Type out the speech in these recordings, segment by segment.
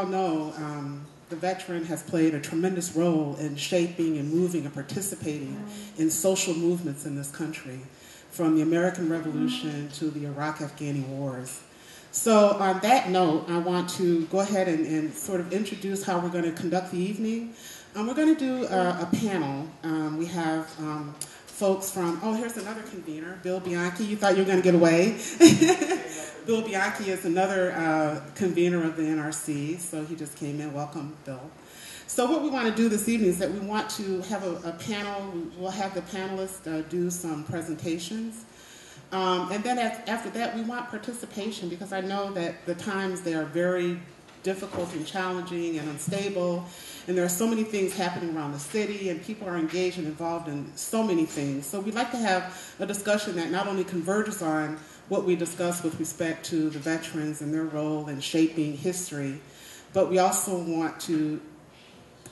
all know, the veteran has played a tremendous role in shaping and moving and participating in social movements in this country, from the American Revolution to the Iraq-Afghani wars. So on that note, I want to go ahead and sort of introduce how we're going to conduct the evening. We're going to do a panel. We have folks from, oh, here's another convener, Bill Bianchi. You thought you were going to get away. Bill Bianchi is another convener of the NRC, so he just came in. Welcome, Bill. So what we want to do this evening is that we want to have a panel. We'll have the panelists do some presentations. And then after that, we want participation, because I know that the times they are very difficult and challenging and unstable, and there are so many things happening around the city, and people are engaged and involved in so many things. So we'd like to have a discussion that not only converges on what we discuss with respect to the veterans and their role in shaping history, but we also want to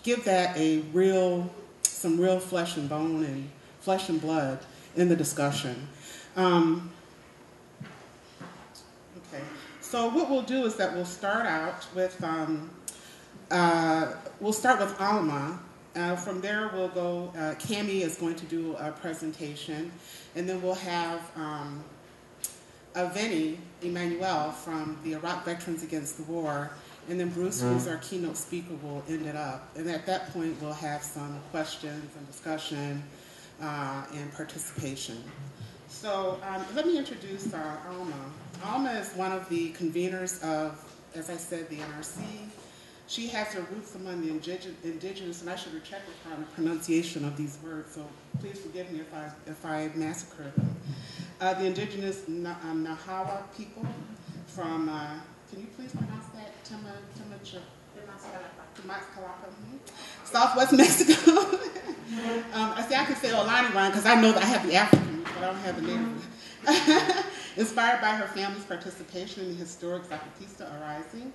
give that some real flesh and bone and flesh and blood in the discussion. Okay, so what we'll do is that we'll start out with Alma. From there, we'll go. Cami is going to do a presentation, and then we'll have Vinny Emmanuel from the Iraq Veterans Against the War, and then Bruce, who's our keynote speaker, will end it up. And at that point, we'll have some questions and discussion and participation. So let me introduce Alma. Alma is one of the conveners of, as I said, the NRC. She has her roots among the indigenous, and I should check with her on the pronunciation of these words, so please forgive me if I massacre them. The indigenous Nahawa people from, can you please pronounce that? Southwest Mexico. I can say Olani Ryan because I know that I have the African, but I don't have the native. Inspired by her family's participation in the historic Zapatista uprising,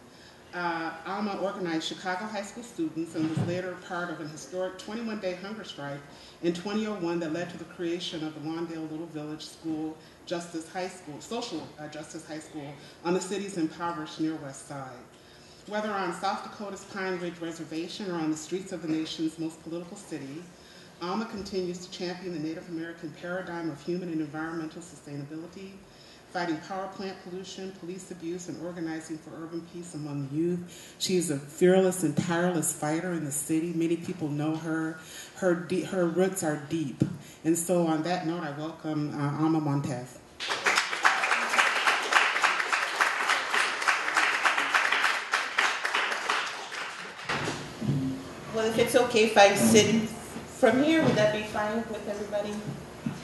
Alma organized Chicago high school students and was later part of an historic 21-day hunger strike in 2001 that led to the creation of the Lawndale Little Village Social Justice High School on the city's impoverished near west side. Whether on South Dakota's Pine Ridge Reservation or on the streets of the nation's most political city, Alma continues to champion the Native American paradigm of human and environmental sustainability, fighting power plant pollution, police abuse, and organizing for urban peace among the youth. She is a fearless and tireless fighter in the city. Many people know her. Her roots are deep. And so on that note, I welcome Alma Montez. Well, if it's okay if I sit from here, would that be fine with everybody?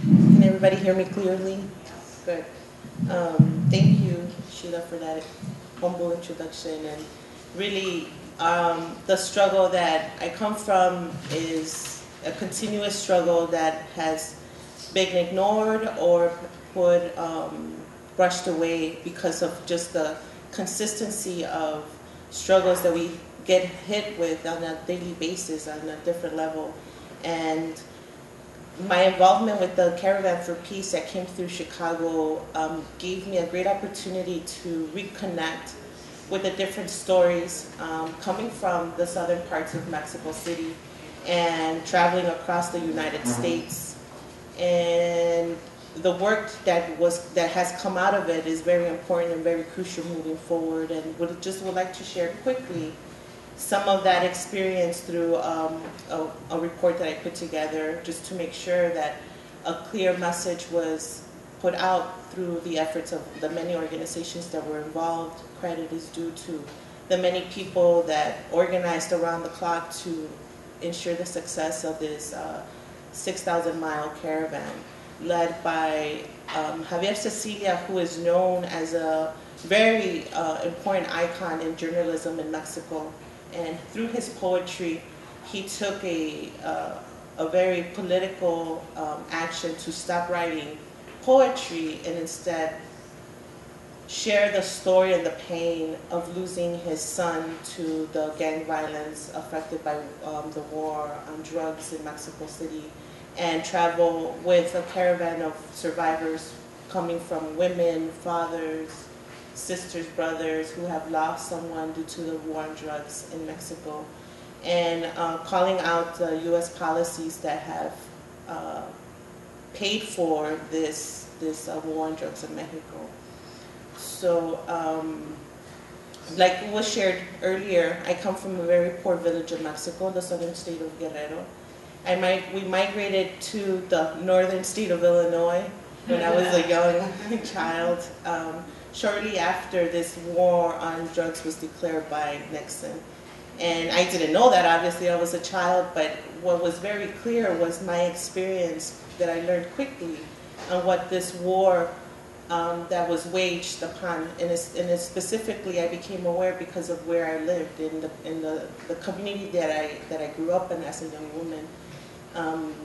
Can everybody hear me clearly? Good. Thank you, Sheila, for that humble introduction. And really, the struggle that I come from is a continuous struggle that has been ignored or brushed away because of just the consistency of struggles that we get hit with on a daily basis on a different level. And my involvement with the Caravan for Peace that came through Chicago gave me a great opportunity to reconnect with the different stories coming from the southern parts of Mexico City and traveling across the United States. And the work that has come out of it is very important and very crucial moving forward. And would like to share quickly some of that experience through a report that I put together, just to make sure that a clear message was put out through the efforts of the many organizations that were involved. Credit is due to the many people that organized around the clock to ensure the success of this 6,000-mile caravan, led by Javier Cecilia, who is known as a very important icon in journalism in Mexico. And through his poetry, he took a very political action to stop writing poetry and instead share the story and the pain of losing his son to the gang violence affected by the war on drugs in Mexico City, and travel with a caravan of survivors coming from women, fathers, sisters, brothers who have lost someone due to the war on drugs in Mexico, and calling out the U.S. policies that have paid for this war on drugs in Mexico. So, like was shared earlier, I come from a very poor village in Mexico, the southern state of Guerrero. We migrated to the northern state of Illinois when I was a young child, shortly after this war on drugs was declared by Nixon. And I didn't know that, obviously, I was a child, but what was very clear was my experience that I learned quickly on what this war that was waged upon, and specifically I became aware because of where I lived, in the community that I grew up in as a young woman,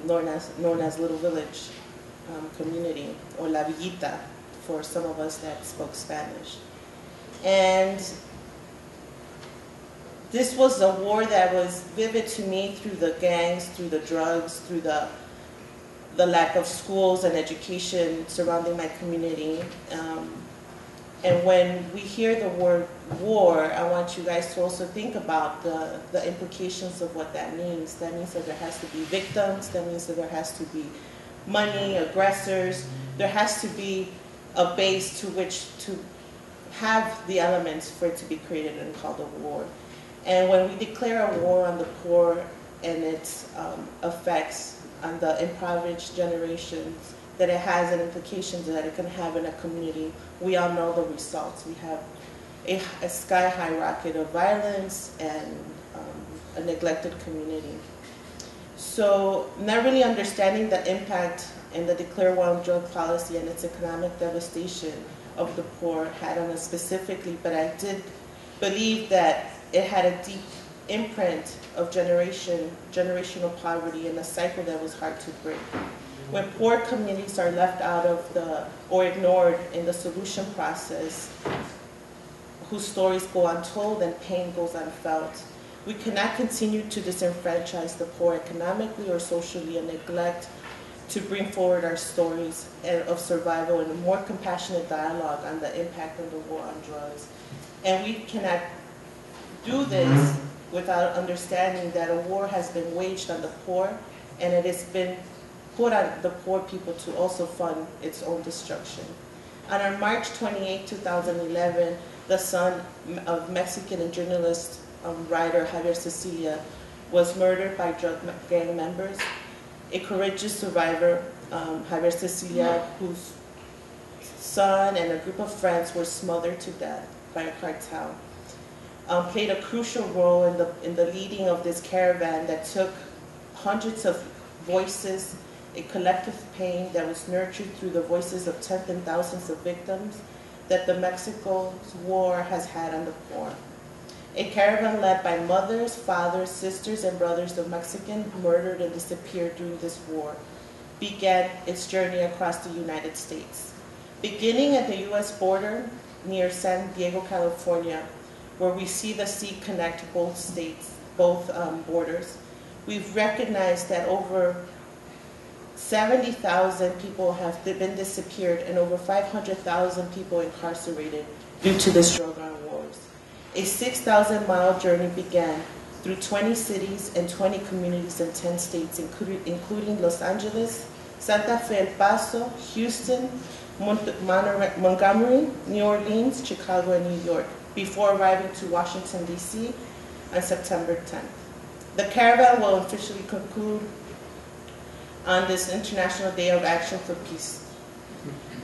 known as Little Village community, or La Villita, for some of us that spoke Spanish. And this was a war that was vivid to me through the gangs, through the drugs, through the lack of schools and education surrounding my community. And when we hear the word war, I want you guys to also think about the implications of what that means. That means that there has to be victims. That means that there has to be money, aggressors. There has to be a base to which to have the elements for it to be created and called a war. And when we declare a war on the poor and its effects on the impoverished generations that it has and implications that it can have in a community, we all know the results. We have a sky-high rocket of violence and a neglected community. So not really understanding the impact and the declare war on drug policy and its economic devastation of the poor had on us specifically, but I did believe that it had a deep imprint of generational poverty and a cycle that was hard to break. When poor communities are left out of or ignored in the solution process, whose stories go untold and pain goes unfelt, we cannot continue to disenfranchise the poor economically or socially and neglect to bring forward our stories of survival in a more compassionate dialogue on the impact of the war on drugs. And we cannot do this without understanding that a war has been waged on the poor, and it has been put on the poor people to also fund its own destruction. On March 28, 2011, the son of Mexican and journalist writer Javier Cecilia was murdered by drug gang members. A courageous survivor, Javier Cecilia, whose son and a group of friends were smothered to death by a cartel, played a crucial role in the leading of this caravan that took hundreds of voices, a collective pain that was nurtured through the voices of tens and thousands of victims that the Mexico's war has had on the poor. A caravan led by mothers, fathers, sisters, and brothers of Mexicans murdered and disappeared during this war began its journey across the United States. Beginning at the U.S. border near San Diego, California, where we see the sea connect both states, both borders, we've recognized that over 70,000 people have been disappeared and over 500,000 people incarcerated due to this drug wars. A 6,000-mile journey began through 20 cities and 20 communities in 10 states, including Los Angeles, Santa Fe, El Paso, Houston, Montgomery, New Orleans, Chicago, and New York, before arriving to Washington, D.C. on September 10th. The caravan will officially conclude on this International Day of Action for Peace.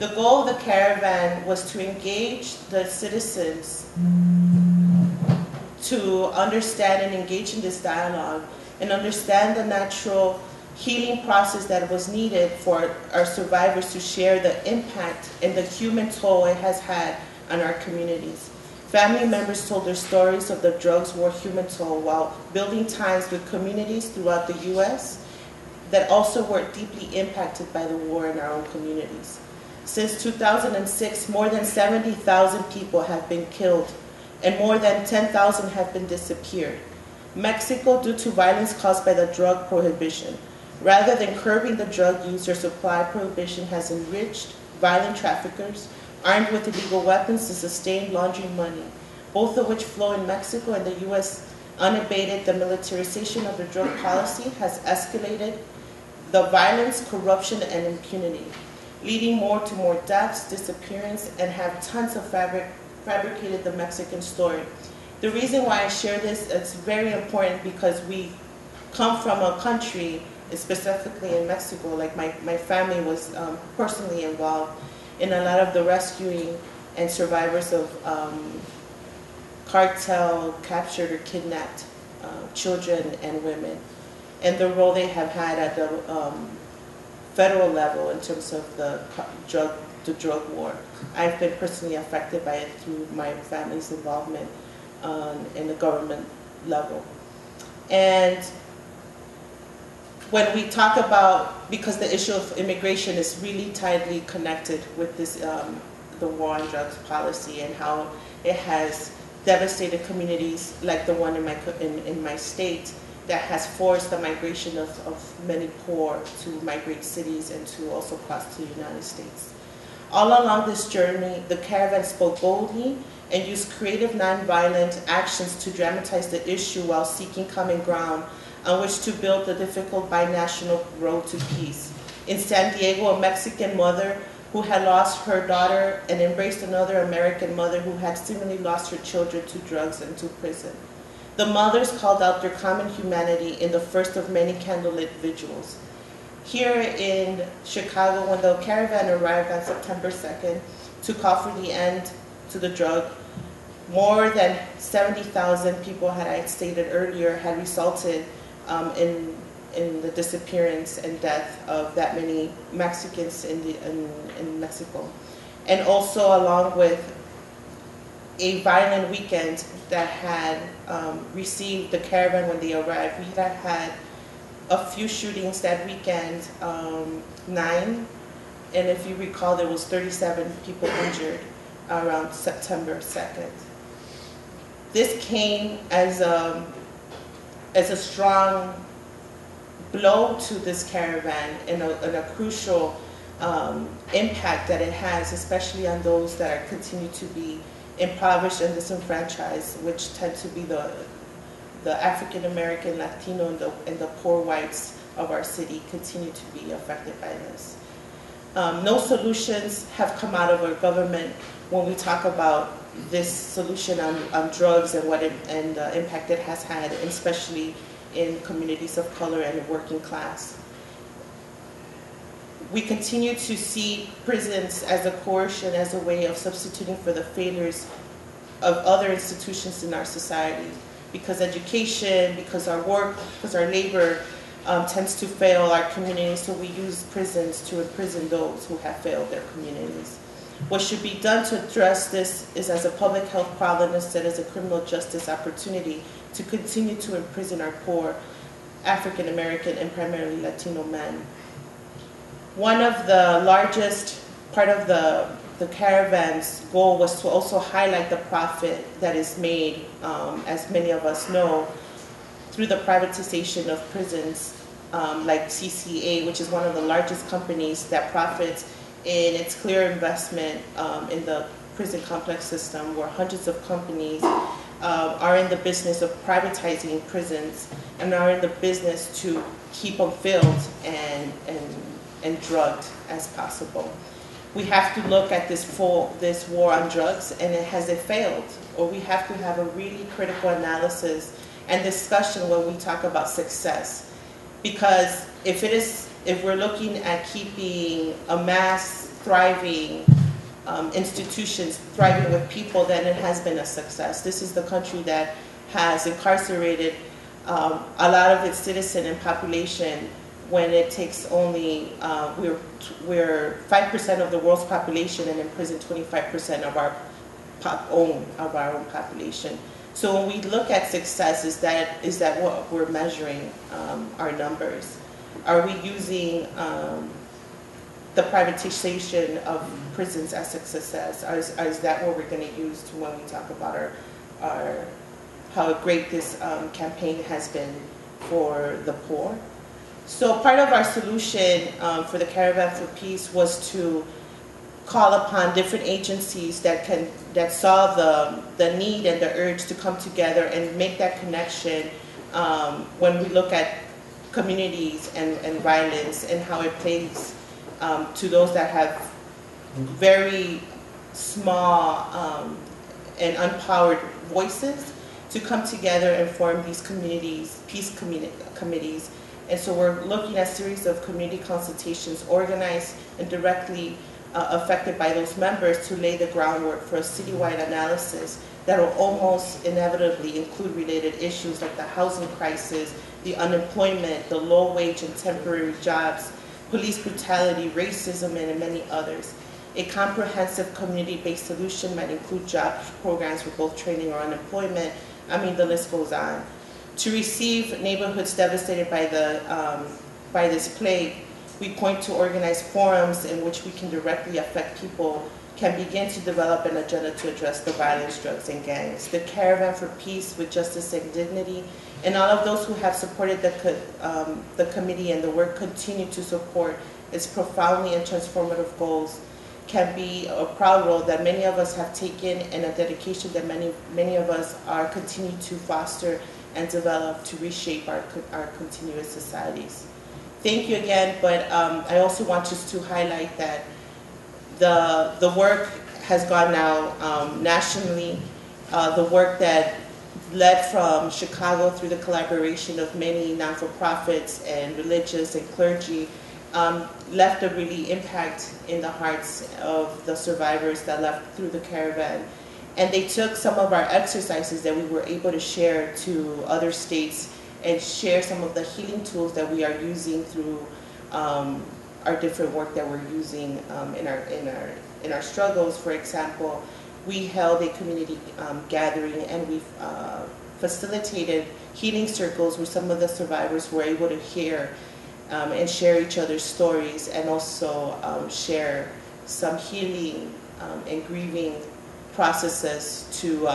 The goal of the caravan was to engage the citizens to understand and engage in this dialogue and understand the natural healing process that was needed for our survivors to share the impact and the human toll it has had on our communities. Family members told their stories of the drugs war human toll while building ties with communities throughout the U.S. that also were deeply impacted by the war in our own communities. Since 2006, more than 70,000 people have been killed and more than 10,000 have been disappeared. Mexico, due to violence caused by the drug prohibition, rather than curbing the drug use or supply prohibition, has enriched violent traffickers armed with illegal weapons to sustain laundering money, both of which flow in Mexico, and the U.S. unabated. The militarization of the drug policy has escalated the violence, corruption, and impunity, leading to more deaths, disappearance, and have tons of fabricated the Mexican story. The reason why I share this, it's very important because we come from a country, specifically in Mexico, like my family was personally involved in a lot of the rescuing and survivors of cartel captured or kidnapped children and women, and the role they have had at the federal level in terms of the drug war. I've been personally affected by it through my family's involvement in the government level. And when we talk about, because the issue of immigration is really tightly connected with this, the war on drugs policy, and how it has devastated communities like the one in my state, that has forced the migration of many poor to migrate cities and to also cross to the United States. All along this journey, the caravan spoke boldly and used creative nonviolent actions to dramatize the issue while seeking common ground on which to build the difficult binational road to peace. In San Diego, a Mexican mother who had lost her daughter and embraced another American mother who had similarly lost her children to drugs and to prison. The mothers called out their common humanity in the first of many candlelit vigils. Here in Chicago, when the caravan arrived on September 2nd to call for the end to the drug, more than 70,000 people, had I stated earlier, had resulted in the disappearance and death of that many Mexicans in Mexico. And also along with a violent weekend that had received the caravan when they arrived. We had a few shootings that weekend, 9, and if you recall, there was 37 people injured around September 2nd. This came as a strong blow to this caravan and a crucial impact that it has, especially on those that continue to be impoverished and disenfranchised, which tend to be the African American, Latino, and the poor whites of our city continue to be affected by this. No solutions have come out of our government when we talk about this solution on drugs and and the impact it has had, especially in communities of color and working class. We continue to see prisons as a coercion, as a way of substituting for the failures of other institutions in our society. Because education, because our work, because our labor tends to fail our communities, so we use prisons to imprison those who have failed their communities. What should be done to address this is as a public health problem instead as a criminal justice opportunity to continue to imprison our poor African American and primarily Latino men. One of the largest part of the caravan's goal was to also highlight the profit that is made, as many of us know, through the privatization of prisons, like CCA, which is one of the largest companies that profits in its clear investment in the prison complex system, where hundreds of companies are in the business of privatizing prisons and are in the business to keep them filled and drugged as possible. We have to look at this war on drugs, and has it failed? Or we have to have a really critical analysis and discussion when we talk about success. Because if we're looking at keeping a mass thriving institutions thriving with people, then it has been a success. This is the country that has incarcerated a lot of its citizen and population, when it takes only, we're 5% of the world's population and imprison 25% of our own population. So when we look at success, is that what we're measuring our numbers? Are we using the privatization of prisons as a success? Or is that what we're going to use when we talk about how great this campaign has been for the poor? So part of our solution for the Caravan for Peace was to call upon different agencies that saw the need and the urge to come together and make that connection when we look at communities and violence and how it plays to those that have very small and unpowered voices, to come together and form these communities, peace committees. And so we're looking at a series of community consultations organized and directly affected by those members to lay the groundwork for a citywide analysis that will almost inevitably include related issues like the housing crisis, the unemployment, the low wage and temporary jobs, police brutality, racism, and many others. A comprehensive community-based solution might include job programs for both training or unemployment. I mean, the list goes on. To receive neighborhoods devastated by this plague, we point to organized forums in which we can directly affect people, can begin to develop an agenda to address the violence, drugs, and gangs. The Caravan for Peace with Justice and Dignity, and all of those who have supported the committee and the work continue to support its profoundly and transformative goals, can be a proud role that many of us have taken and a dedication that many of us are continuing to foster and develop to reshape our continuous societies. Thank you again, but I also want just to highlight that the work has gone now nationally. The work that led from Chicago through the collaboration of many non-for-profits and religious and clergy left a really impact in the hearts of the survivors that left through the caravan. And they took some of our exercises that we were able to share to other states and share some of the healing tools that we are using through our different work that we're using in our struggles. For example, we held a community gathering and we facilitated healing circles where some of the survivors were able to hear and share each other's stories, and also share some healing and grieving processes to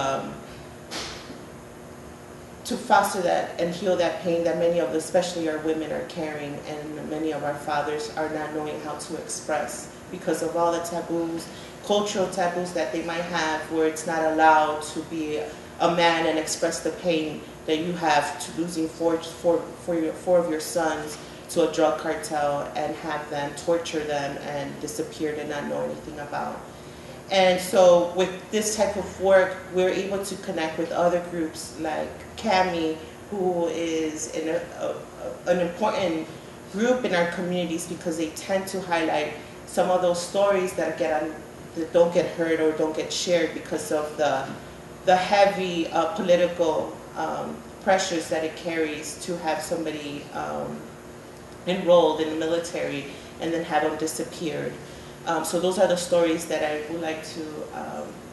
foster that and heal that pain that many of, especially our women, are carrying, and many of our fathers are not knowing how to express because of all the taboos, cultural taboos that they might have, where it's not allowed to be a man and express the pain that you have to losing four of your sons to a drug cartel and have them torture them and disappeared and not know anything about. And so with this type of work, we're able to connect with other groups like CAMI, who is an important group in our communities because they tend to highlight some of those stories that don't get heard or don't get shared because of the heavy political pressures that it carries to have somebody enrolled in the military and then have them disappeared. So those are the stories that I would like to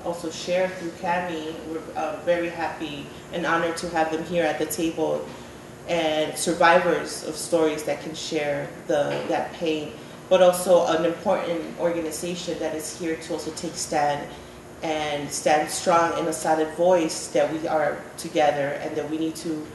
also share through CAMI. We're very happy and honored to have them here at the table, and survivors of stories that can share that pain, but also an important organization that is here to also take stand and stand strong in a solid voice that we are together and that we need to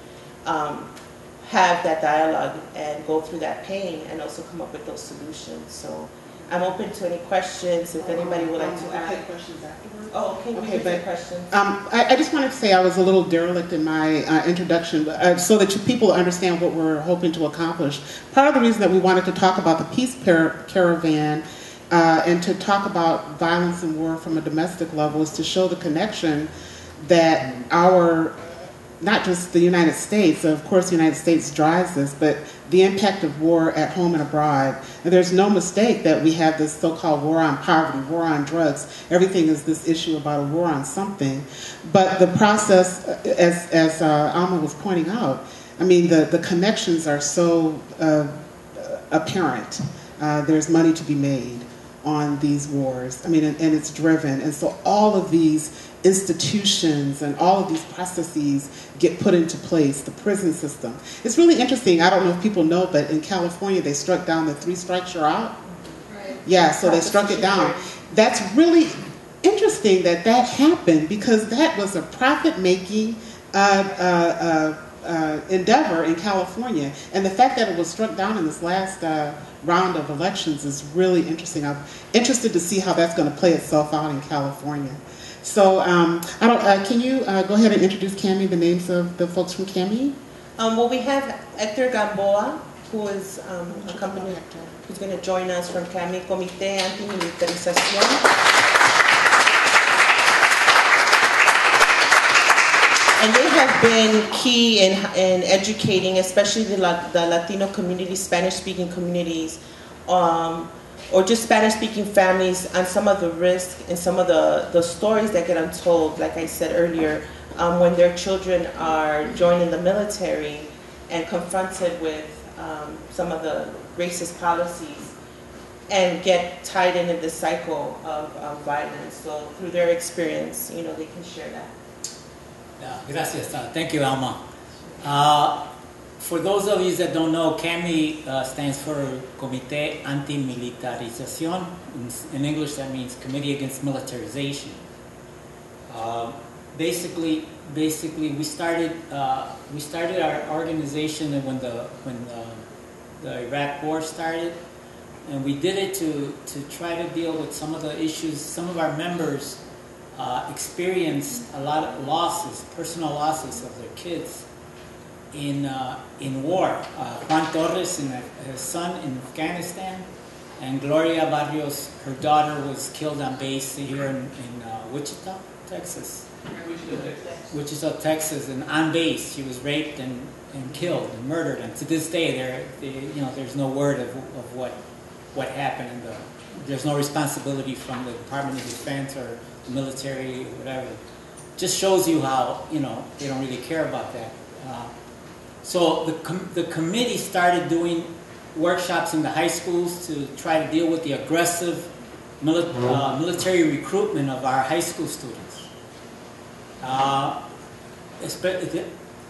have that dialogue and go through that pain and also come up with those solutions. So I'm open to any questions if anybody would like to ask. Questions afterwards? Oh, okay. We can take questions. I just wanted to say I was a little derelict in my introduction, so that people understand what we're hoping to accomplish. Part of the reason that we wanted to talk about the Peace Caravan and to talk about violence and war from a domestic level is to show the connection that not just the United States, of course the United States drives this, but the impact of war at home and abroad. And there's no mistake that we have this so-called war on poverty, war on drugs. Everything is this issue about a war on something. But the process, as Alma was pointing out, I mean, the connections are so apparent. There's money to be made on these wars. I mean, and it's driven. And so all of these institutions and all of these processes get put into place, the prison system. It's really interesting. I don't know if people know, but in California, they struck down the 3 strikes you're out. Right. Yeah, so they struck it down. That's really interesting that happened, because that was a profit-making endeavor in California. And the fact that it was struck down in this last round of elections is really interesting. I'm interested to see how that's going to play itself out in California. So can you go ahead and introduce CAMI, the names of the folks from CAMI? Well, we have Hector Gamboa, who is a company who's going to join us from CAMI, Comité Antimilitarización. And they have been key in educating, especially the Latino communities, Spanish-speaking communities, or just Spanish-speaking families on some of the risks and some of the stories that get untold, like I said earlier, when their children are joining the military and confronted with some of the racist policies and get tied in this cycle of violence. So through their experience, you know, they can share that. Gracias. Thank you, Alma. For those of you that don't know, CAMI stands for Comité Antimilitarización. In English, that means Committee Against Militarization. Basically, we started our organization when the Iraq War started, and we did it to try to deal with some of the issues. Some of our members experienced a lot of losses, personal losses of their kids in war. Juan Torres and his son in Afghanistan, and Gloria Barrios, her daughter, was killed on base here in Wichita, Texas. Wichita, Texas, and on base she was raped and killed and murdered. And to this day, there's no word of what happened. There's no responsibility from the Department of Defense or the military, or whatever. Just shows you how they don't really care about that. So the committee started doing workshops in the high schools to try to deal with the aggressive military recruitment of our high school students.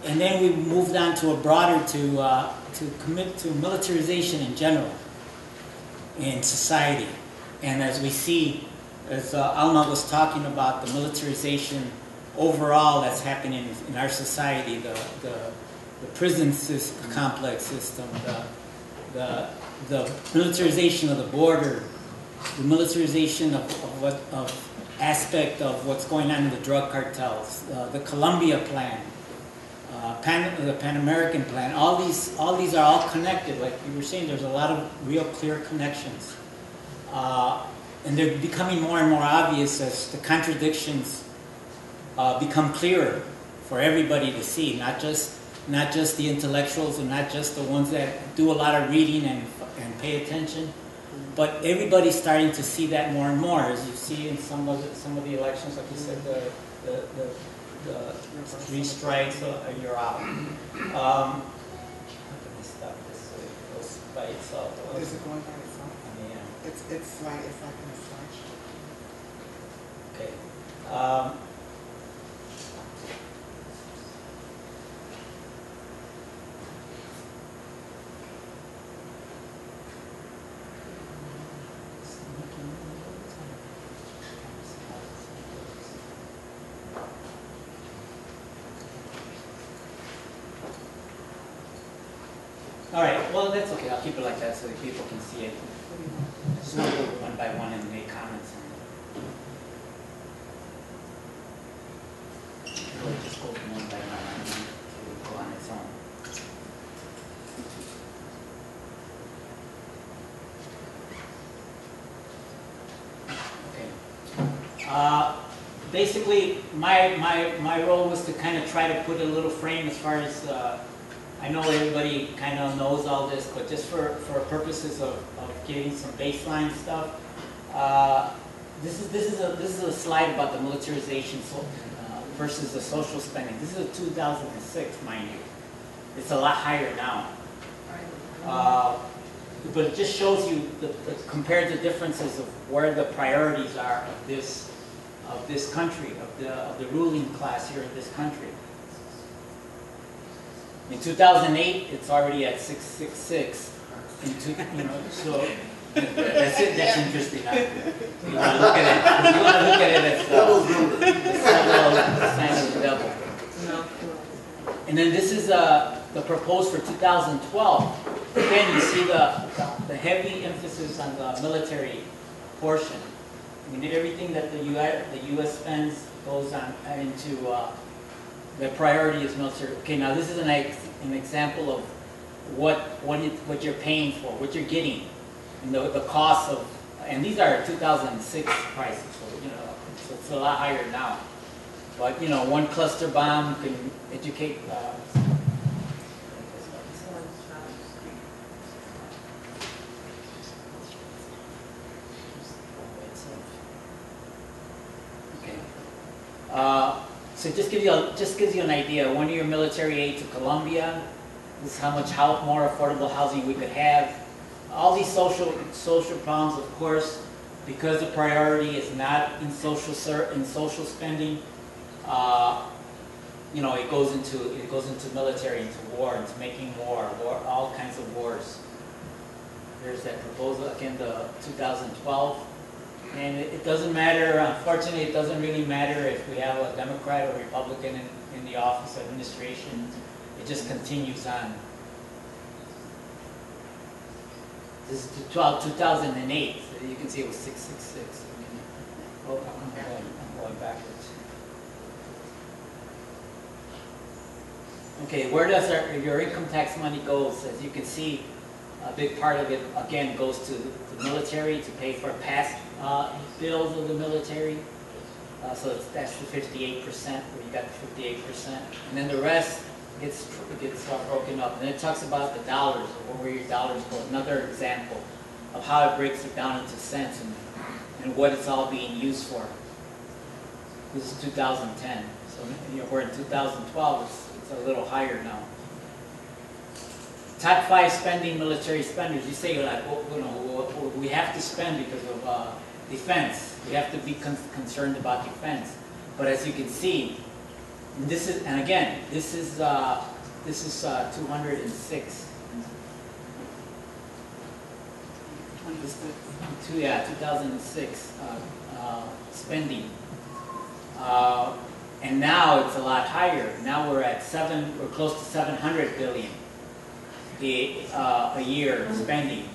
And then we moved on to a broader to commit to militarization in general in society. And as we see, as Alma was talking about, the militarization overall that's happening in our society, the prison complex system, the militarization of the border, the militarization of aspect of what's going on in the drug cartels, the Colombia plan, the Pan American plan. All these are all connected. Like you were saying, there's a lot of real clear connections, and they're becoming more and more obvious as the contradictions become clearer for everybody to see. Not just the intellectuals and not just the ones that do a lot of reading and pay attention. But everybody's starting to see that more and more, as you see in some of the elections, like you said, the 3 strikes, you're out. How can I stop this so it goes by itself? Is it going by itself? Yeah. It's like in a slideshow. Okay. All right, well, that's okay. I'll keep it like that so that people can see it. I just want to go one by one and make comments on it. We'll just go one by one and it will go on its own. Okay. Basically, my role was to kind of try to put a little frame as far as I know everybody kind of knows all this, but just for purposes of getting some baseline stuff, this is a slide about the militarization versus the social spending. This is a 2006, mind you. It's a lot higher now, but it just shows you compared the differences of where the priorities are of this country, of the ruling class here in this country. In 2008, it's already at 666. So that's it. That's interesting. You want to look at it. You want to look at it as the sign of the devil. And then this is the proposed for 2012. Again, you see the heavy emphasis on the military portion. I mean, everything that the U.S. spends goes on into the priority is military. Okay, now this is an example of what you're paying for, what you're getting, and the cost of. And these are 2006 prices, so it's a lot higher now. But one cluster bomb can educate. So it just gives you an idea. 1 year military aid to Colombia. This is how much more affordable housing we could have. All these social problems, of course, because the priority is not in social spending. It goes into military, into war, into making war, all kinds of wars. There's that proposal again, the 2012. And it doesn't matter, unfortunately, it doesn't really matter if we have a Democrat or Republican in the office administration. It just continues on. This is 2008. So you can see it was 666. I'm going backwards. Okay, where does your income tax money go? As you can see, a big part of it, again, goes to the military to pay for past bills of the military. So that's the 58%, where you got the 58%. And then the rest gets broken up. And then it talks about the dollars, or where your dollars go. Another example of how it breaks it down into cents and what it's all being used for. This is 2010. So we're in 2012. It's a little higher now. Top 5 spending military spenders. You say like, well, we have to spend because of defense. We have to be concerned about defense. But as you can see, this is 206. 2006 spending. And now it's a lot higher. Now we're close to 700 billion a year spending.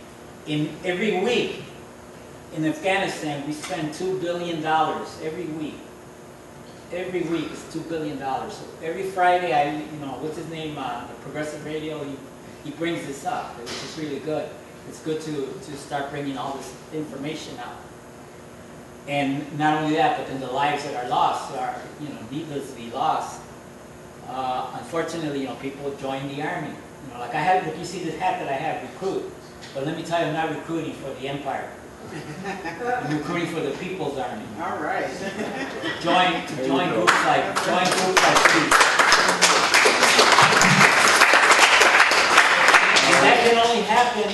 In every week in Afghanistan, we spend $2 billion every week. Every week is $2 billion. So every Friday, what's his name? The Progressive Radio. He brings this up, which is really good. It's good to start bringing all this information out. And not only that, but then the lives that are lost are, needlessly lost. Unfortunately, people join the army. Like you see this hat that I have, recruit. But let me tell you, I'm not recruiting for the empire. I'm recruiting for the People's Army. All right. Join groups like these. And that can only happen.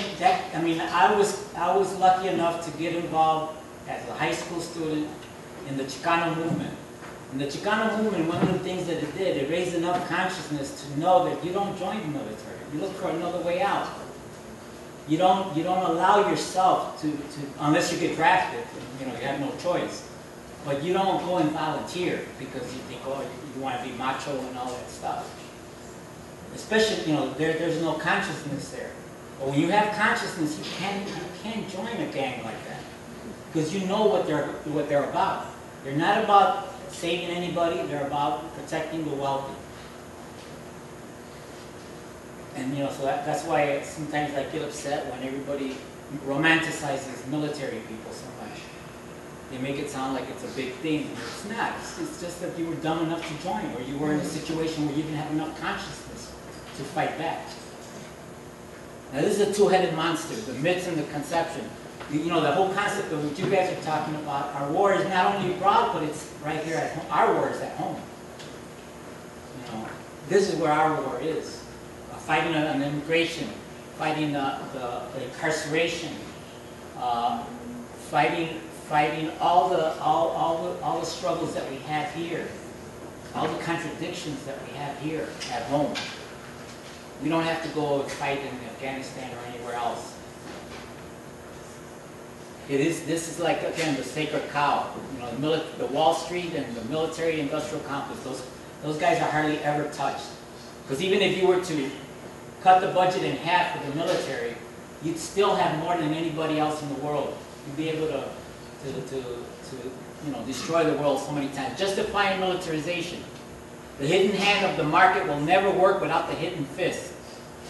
I was lucky enough to get involved as a high school student in the Chicano movement. In the Chicano movement, one of the things that it did, it raised enough consciousness to know that you don't join the military. You look for another way out. You don't allow yourself to unless you get drafted. You have no choice. But you don't go and volunteer because you think, you want to be macho and all that stuff. Especially, there's no consciousness there. But when you have consciousness, you can't join a gang like that because you know what they're about. They're not about saving anybody. They're about protecting the wealthy. And so that's why sometimes I get upset when everybody romanticizes military people so much. They make it sound like it's a big thing. It's not. It's just that you were dumb enough to join, or you were in a situation where you didn't have enough consciousness to fight back. Now this is a two-headed monster, the myths and the conception. The whole concept of what you guys are talking about, our war is not only abroad, but it's right here at home. Our war is at home. This is where our war is. Fighting on immigration, fighting the incarceration, fighting all the struggles that we have here, all the contradictions that we have here at home. We don't have to go and fight in Afghanistan or anywhere else. This is like, again, the sacred cow. The Wall Street and the military-industrial complex. Those guys are hardly ever touched. Because even if you were to cut the budget in half for the military, you'd still have more than anybody else in the world. You'd be able to destroy the world so many times. Justifying militarization. The hidden hand of the market will never work without the hidden fist.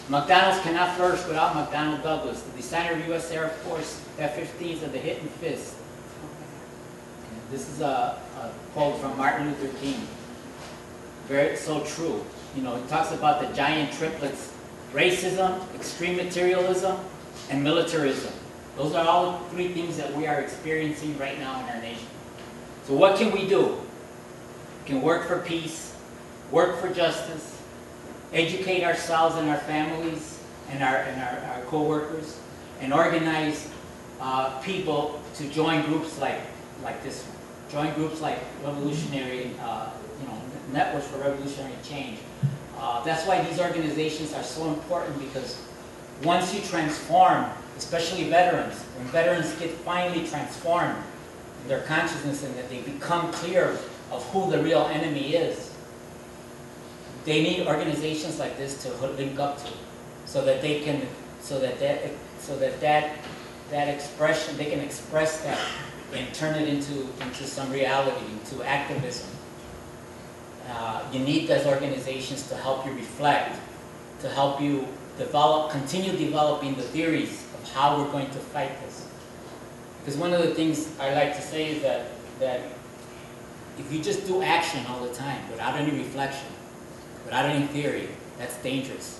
McDonald's cannot flourish without McDonnell Douglas. The designer of U.S. Air Force F-15s are the hidden fist. This is a quote from Martin Luther King. Very so true. He talks about the giant triplets: racism, extreme materialism, and militarism. Those are all three things that we are experiencing right now in our nation. So what can we do? We can work for peace, work for justice, educate ourselves and our families and our co-workers, and organize people to join groups like this one. Join groups like revolutionary, networks for revolutionary change. That's why these organizations are so important, because once you transform, especially veterans, when veterans get finally transformed in their consciousness and that they become clear of who the real enemy is, they need organizations like this to link up to, so that they can, that expression, they can express that and turn it into some reality, into activism. You need those organizations to help you reflect, to help you continue developing the theories of how we're going to fight this. Because one of the things I like to say is that if you just do action all the time without any reflection, without any theory, that's dangerous.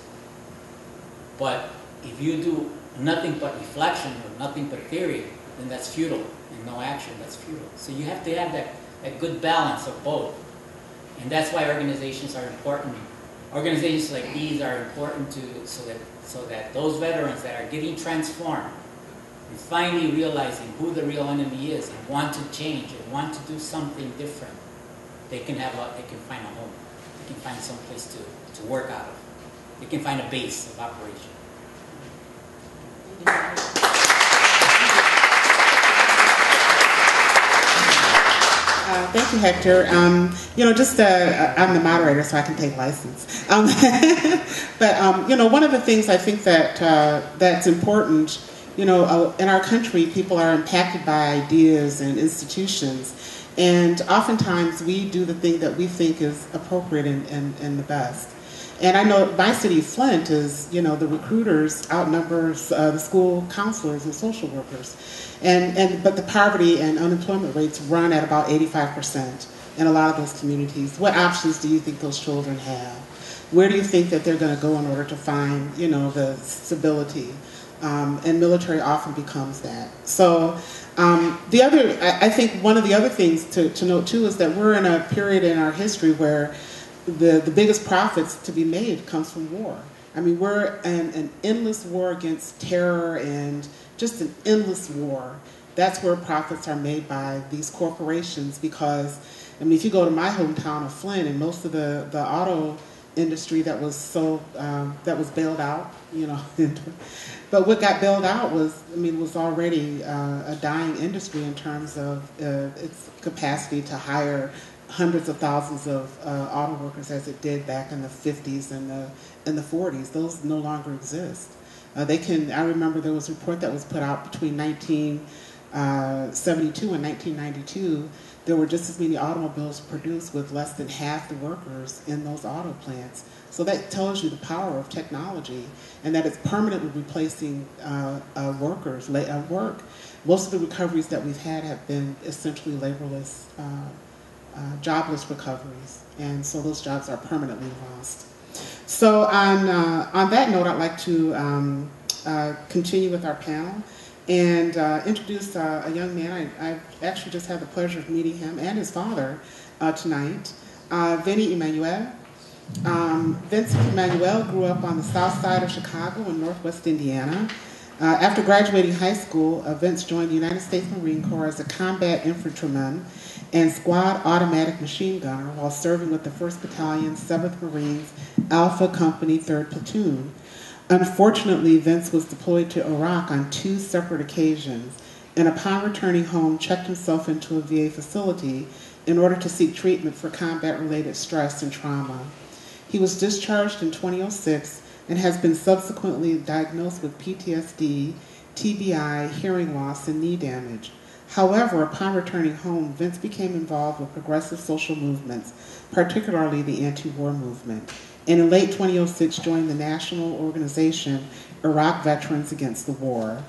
But if you do nothing but reflection or nothing but theory, then that's futile. And no action, that's futile. So you have to have that good balance of both. And that's why organizations are important. Organizations like these are important so that those veterans that are getting transformed and finally realizing who the real enemy is and want to change and want to do something different, they can find a home. They can find some place to work out of. They can find a base of operation. Thank you, Hector. I'm the moderator, so I can take license. But one of the things I think that's important, in our country, people are impacted by ideas and institutions, and oftentimes we do the thing that we think is appropriate and the best. And I know my city, Flint, is, the recruiters outnumbers the school counselors and social workers. But the poverty and unemployment rates run at about 85% in a lot of those communities. What options do you think those children have? Where do you think that they're going to go in order to find, the stability? And military often becomes that. So I think one of the other things to note too is that we're in a period in our history where the biggest profits to be made comes from war. I mean, we're in an endless war against terror and just an endless war. That's where profits are made by these corporations, because, if you go to my hometown of Flint, and most of the auto industry that was bailed out, but what got bailed out was already a dying industry in terms of its capacity to hire hundreds of thousands of auto workers as it did back in the 50s and the 40s. Those no longer exist. I remember there was a report that was put out between 1972 and 1992. There were just as many automobiles produced with less than half the workers in those auto plants. So that tells you the power of technology, and that it's permanently replacing work. Most of the recoveries that we've had have been essentially laborless, jobless recoveries, and so those jobs are permanently lost. So on that note, I'd like to continue with our panel and introduce a young man. I actually just had the pleasure of meeting him and his father tonight, Vinny Emanuel. Vince Emanuel grew up on the south side of Chicago in northwest Indiana. After graduating high school, Vince joined the United States Marine Corps as a combat infantryman and squad automatic machine gunner while serving with the 1st Battalion, 7th Marines, Alpha Company, 3rd Platoon. Unfortunately, Vince was deployed to Iraq on 2 separate occasions, and upon returning home, checked himself into a VA facility in order to seek treatment for combat-related stress and trauma. He was discharged in 2006 and has been subsequently diagnosed with PTSD, TBI, hearing loss, and knee damage. However, upon returning home, Vince became involved with progressive social movements, particularly the anti-war movement, and in late 2006 joined the national organization Iraq Veterans Against the War.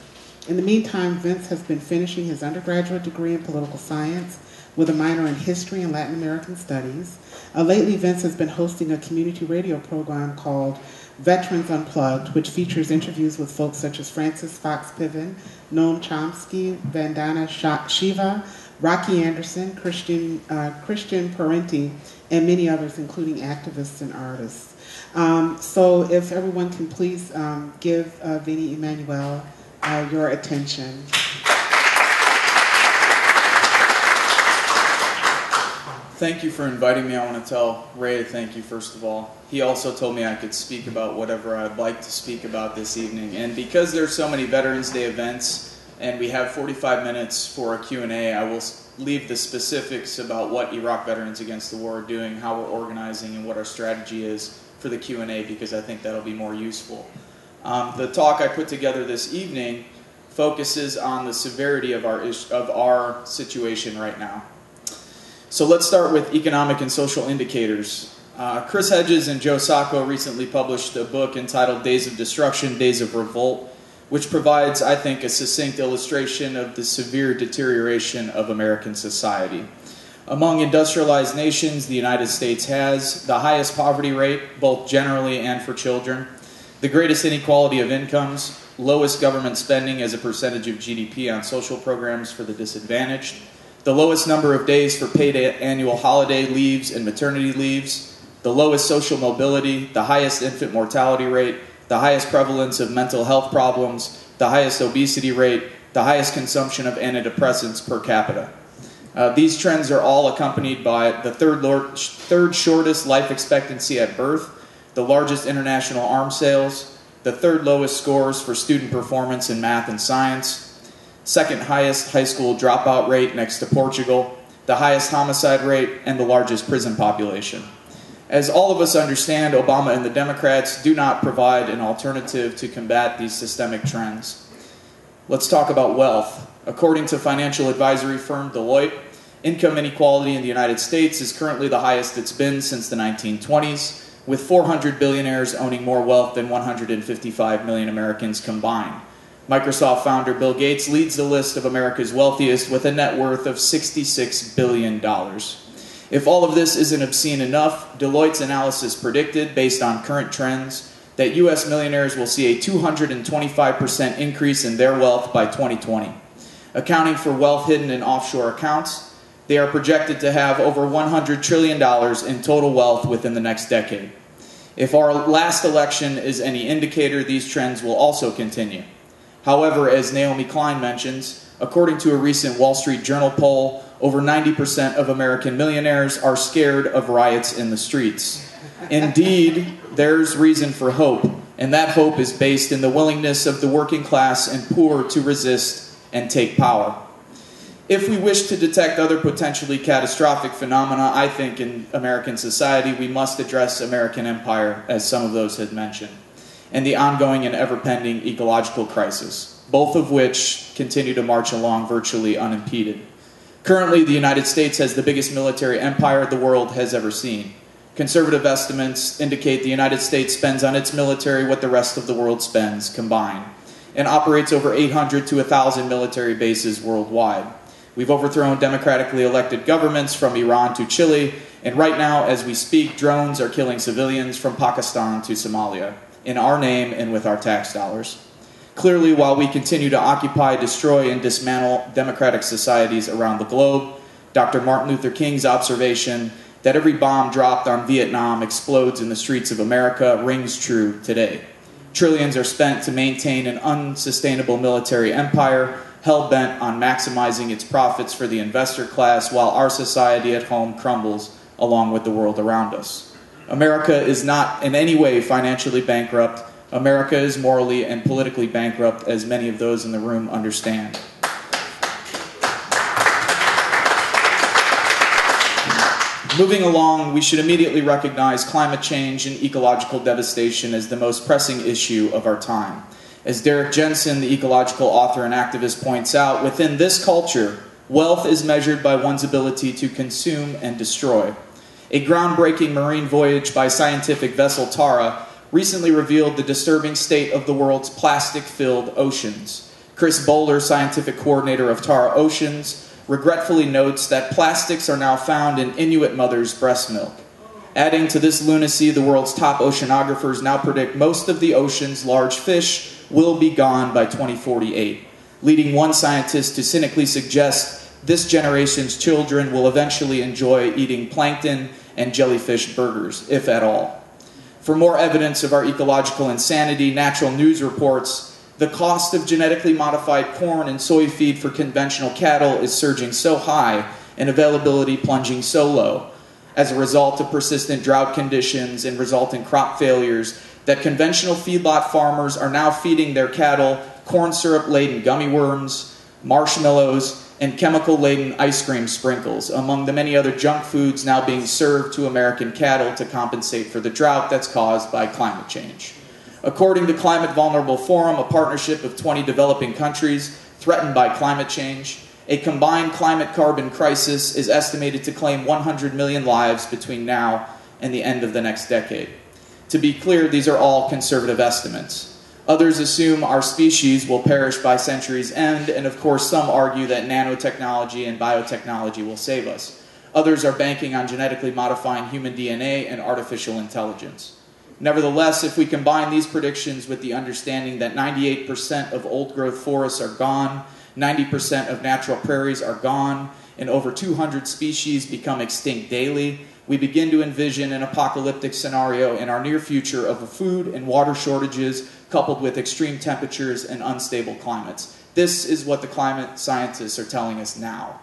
In the meantime, Vince has been finishing his undergraduate degree in political science with a minor in history and Latin American studies. Lately, Vince has been hosting a community radio program called Veterans Unplugged, which features interviews with folks such as Francis Fox Piven, Noam Chomsky, Vandana Shiva, Rocky Anderson, Christian Parenti, and many others, including activists and artists. So if everyone can please give Vinny Emmanuel your attention. Thank you for inviting me. I want to tell Ray thank you, first of all. He also told me I could speak about whatever I'd like to speak about this evening. And because there's so many Veterans Day events and we have 45 minutes for a Q&A, I will leave the specifics about what Iraq Veterans Against the War are doing, how we're organizing, and what our strategy is for the Q&A, because I think that'll be more useful. The talk I put together this evening focuses on the severity of our situation right now. So let's start with economic and social indicators. Chris Hedges and Joe Sacco recently published a book entitled Days of Destruction, Days of Revolt, which provides, I think, a succinct illustration of the severe deterioration of American society. Among industrialized nations, the United States has the highest poverty rate, both generally and for children, the greatest inequality of incomes, lowest government spending as a percentage of GDP on social programs for the disadvantaged, the lowest number of days for paid annual holiday leaves and maternity leaves, the lowest social mobility, the highest infant mortality rate, the highest prevalence of mental health problems, the highest obesity rate, the highest consumption of antidepressants per capita. These trends are all accompanied by the third shortest life expectancy at birth, the largest international arms sales, the third lowest scores for student performance in math and science, second highest high school dropout rate next to Portugal, the highest homicide rate, and the largest prison population. As all of us understand, Obama and the Democrats do not provide an alternative to combat these systemic trends. Let's talk about wealth. According to financial advisory firm Deloitte, income inequality in the United States is currently the highest it's been since the 1920s, with 400 billionaires owning more wealth than 155 million Americans combined. Microsoft founder Bill Gates leads the list of America's wealthiest with a net worth of $66 billion. If all of this isn't obscene enough, Deloitte's analysis predicted, based on current trends, that U.S. millionaires will see a 225% increase in their wealth by 2020. Accounting for wealth hidden in offshore accounts, they are projected to have over $100 trillion in total wealth within the next decade. If our last election is any indicator, these trends will also continue. However, as Naomi Klein mentions, according to a recent Wall Street Journal poll, over 90% of American millionaires are scared of riots in the streets. Indeed, there's reason for hope, and that hope is based in the willingness of the working class and poor to resist and take power. If we wish to detect other potentially catastrophic phenomena, I think, in American society, we must address American empire, as some of those had mentioned, and the ongoing and ever-pending ecological crisis, both of which continue to march along virtually unimpeded. Currently, the United States has the biggest military empire the world has ever seen. Conservative estimates indicate the United States spends on its military what the rest of the world spends combined, and operates over 800 to 1,000 military bases worldwide. We've overthrown democratically elected governments from Iran to Chile, and right now, as we speak, drones are killing civilians from Pakistan to Somalia, in our name and with our tax dollars. Clearly, while we continue to occupy, destroy, and dismantle democratic societies around the globe, Dr. Martin Luther King's observation that every bomb dropped on Vietnam explodes in the streets of America rings true today. Trillions are spent to maintain an unsustainable military empire, hell-bent on maximizing its profits for the investor class, while our society at home crumbles along with the world around us. America is not in any way financially bankrupt. America is morally and politically bankrupt, as many of those in the room understand. Moving along, we should immediately recognize climate change and ecological devastation as the most pressing issue of our time. As Derek Jensen, the ecological author and activist, points out, within this culture, wealth is measured by one's ability to consume and destroy. A groundbreaking marine voyage by scientific vessel Tara recently revealed the disturbing state of the world's plastic-filled oceans. Chris Bowler, scientific coordinator of Tara Oceans, regretfully notes that plastics are now found in Inuit mothers' breast milk. Adding to this lunacy, the world's top oceanographers now predict most of the ocean's large fish will be gone by 2048, leading one scientist to cynically suggest this generation's children will eventually enjoy eating plankton and jellyfish burgers, if at all. For more evidence of our ecological insanity, Natural News reports the cost of genetically modified corn and soy feed for conventional cattle is surging so high and availability plunging so low as a result of persistent drought conditions and resulting crop failures that conventional feedlot farmers are now feeding their cattle corn syrup-laden gummy worms, marshmallows, and chemical-laden ice cream sprinkles, among the many other junk foods now being served to American cattle to compensate for the drought that's caused by climate change. According to Climate Vulnerable Forum, a partnership of 20 developing countries threatened by climate change, a combined climate carbon crisis is estimated to claim 100 million lives between now and the end of the next decade. To be clear, these are all conservative estimates. Others assume our species will perish by century's end, and of course some argue that nanotechnology and biotechnology will save us. Others are banking on genetically modifying human DNA and artificial intelligence. Nevertheless, if we combine these predictions with the understanding that 98% of old-growth forests are gone, 90% of natural prairies are gone, and over 200 species become extinct daily, we begin to envision an apocalyptic scenario in our near future of food and water shortages coupled with extreme temperatures and unstable climates. This is what the climate scientists are telling us now.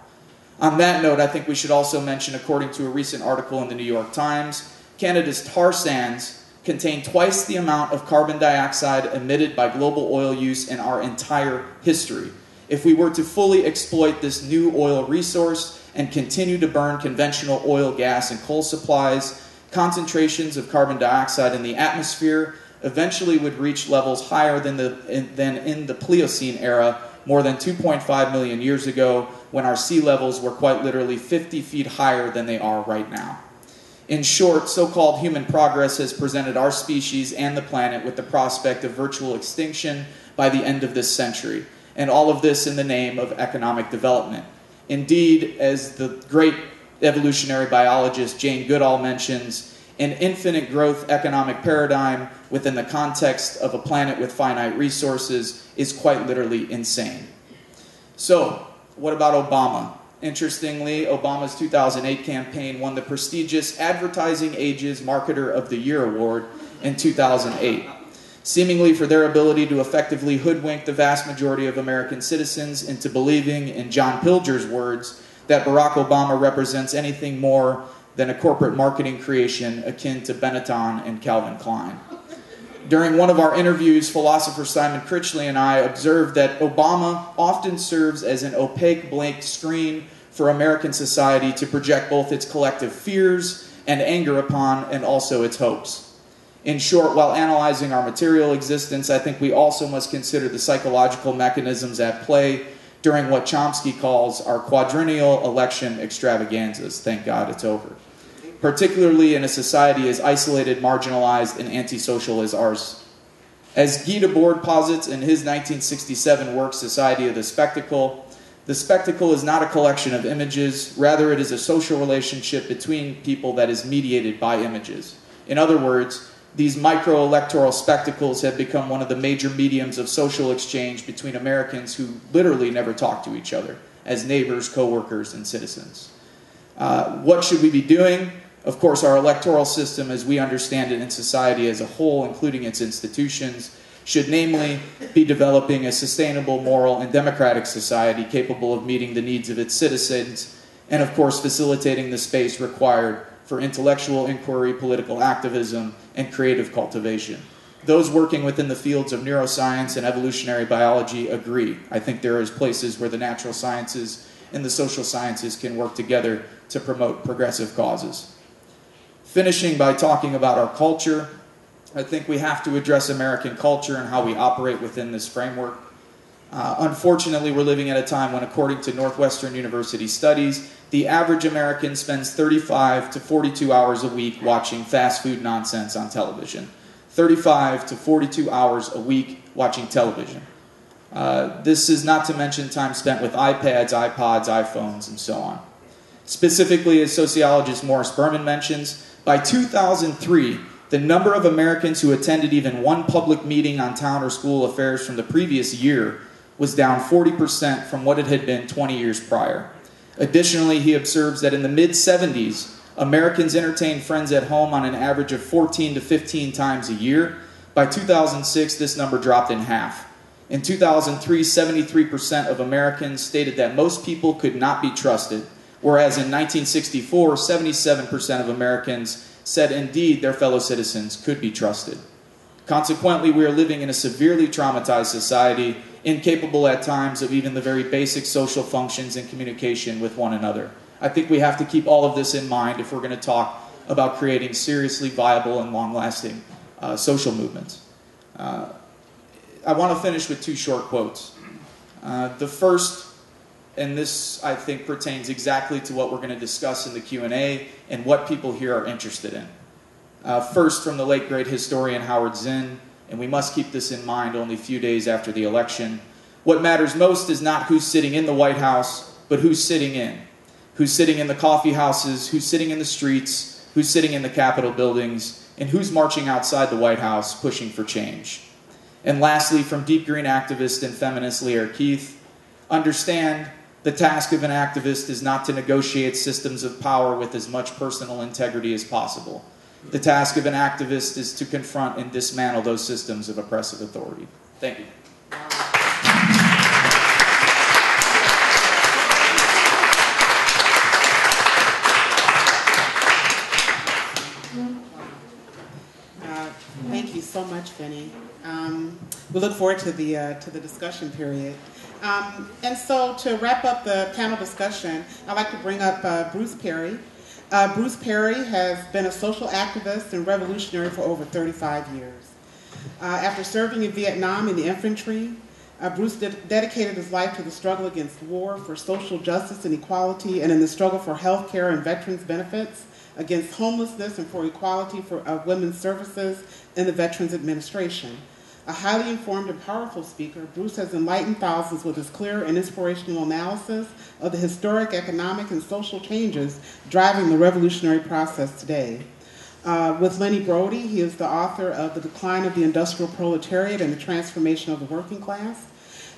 On that note, I think we should also mention, according to a recent article in the New York Times, Canada's tar sands contain twice the amount of carbon dioxide emitted by global oil use in our entire history. If we were to fully exploit this new oil resource and continue to burn conventional oil, gas, and coal supplies, concentrations of carbon dioxide in the atmosphere eventually would reach levels higher than in the Pliocene era, more than 2.5 million years ago, when our sea levels were quite literally 50 feet higher than they are right now. In short, so-called human progress has presented our species and the planet with the prospect of virtual extinction by the end of this century, and all of this in the name of economic development. Indeed, as the great evolutionary biologist Jane Goodall mentions, an infinite growth economic paradigm within the context of a planet with finite resources is quite literally insane. So, what about Obama? Interestingly, Obama's 2008 campaign won the prestigious Advertising Age's Marketer of the Year award in 2008, seemingly for their ability to effectively hoodwink the vast majority of American citizens into believing, in John Pilger's words, that Barack Obama represents anything more than a corporate marketing creation akin to Benetton and Calvin Klein. During one of our interviews, philosopher Simon Critchley and I observed that Obama often serves as an opaque blank screen for American society to project both its collective fears and anger upon, and also its hopes. In short, while analyzing our material existence, I think we also must consider the psychological mechanisms at play during what Chomsky calls our quadrennial election extravaganzas. Thank God it's over. Particularly in a society as isolated, marginalized, and antisocial as ours. As Guy Debord posits in his 1967 work, Society of the spectacle is not a collection of images, rather it is a social relationship between people that is mediated by images. In other words, these micro-electoral spectacles have become one of the major mediums of social exchange between Americans who literally never talk to each other, as neighbors, co-workers, and citizens. What should we be doing? Of course, our electoral system, as we understand it in society as a whole, including its institutions, should namely be developing a sustainable, moral, and democratic society capable of meeting the needs of its citizens, and of course facilitating the space required for intellectual inquiry, political activism, and creative cultivation. Those working within the fields of neuroscience and evolutionary biology agree. I think there is places where the natural sciences and the social sciences can work together to promote progressive causes. Finishing by talking about our culture, I think we have to address American culture and how we operate within this framework. Unfortunately, we're living at a time when, according to Northwestern University studies, the average American spends 35 to 42 hours a week watching fast food nonsense on television. 35 to 42 hours a week watching television. This is not to mention time spent with iPads, iPods, iPhones, and so on. Specifically, as sociologist Morris Berman mentions, by 2003, the number of Americans who attended even one public meeting on town or school affairs from the previous year was down 40% from what it had been 20 years prior. Additionally, he observes that in the mid-70s, Americans entertained friends at home on an average of 14 to 15 times a year. By 2006, this number dropped in half. In 2003, 73% of Americans stated that most people could not be trusted, whereas in 1964, 77% of Americans said indeed their fellow citizens could be trusted. Consequently, we are living in a severely traumatized society, incapable at times of even the very basic social functions and communication with one another. I think we have to keep all of this in mind if we're going to talk about creating seriously viable and long-lasting social movements. I want to finish with two short quotes. The first, and this I think pertains exactly to what we're going to discuss in the Q&A and what people here are interested in. First, from the late great historian Howard Zinn, and we must keep this in mind only a few days after the election. What matters most is not who's sitting in the White House, but who's sitting in. Who's sitting in the coffee houses, who's sitting in the streets, who's sitting in the Capitol buildings, and who's marching outside the White House pushing for change. And lastly, from deep green activist and feminist Leah Keith, understand the task of an activist is not to negotiate systems of power with as much personal integrity as possible. The task of an activist is to confront and dismantle those systems of oppressive authority. Thank you. Thank you so much, Vinny. We look forward to the discussion period. And so to wrap up the panel discussion, I'd like to bring up Bruce Perry. Bruce Perry has been a social activist and revolutionary for over 35 years. After serving in Vietnam in the infantry, Bruce dedicated his life to the struggle against war, for social justice and equality, and in the struggle for health care and veterans benefits, against homelessness, and for equality for women's services in the Veterans Administration. A highly informed and powerful speaker, Bruce has enlightened thousands with his clear and inspirational analysis of the historic, economic, and social changes driving the revolutionary process today. With Lenny Brody, he is the author of The Decline of the Industrial Proletariat and the Transformation of the Working Class.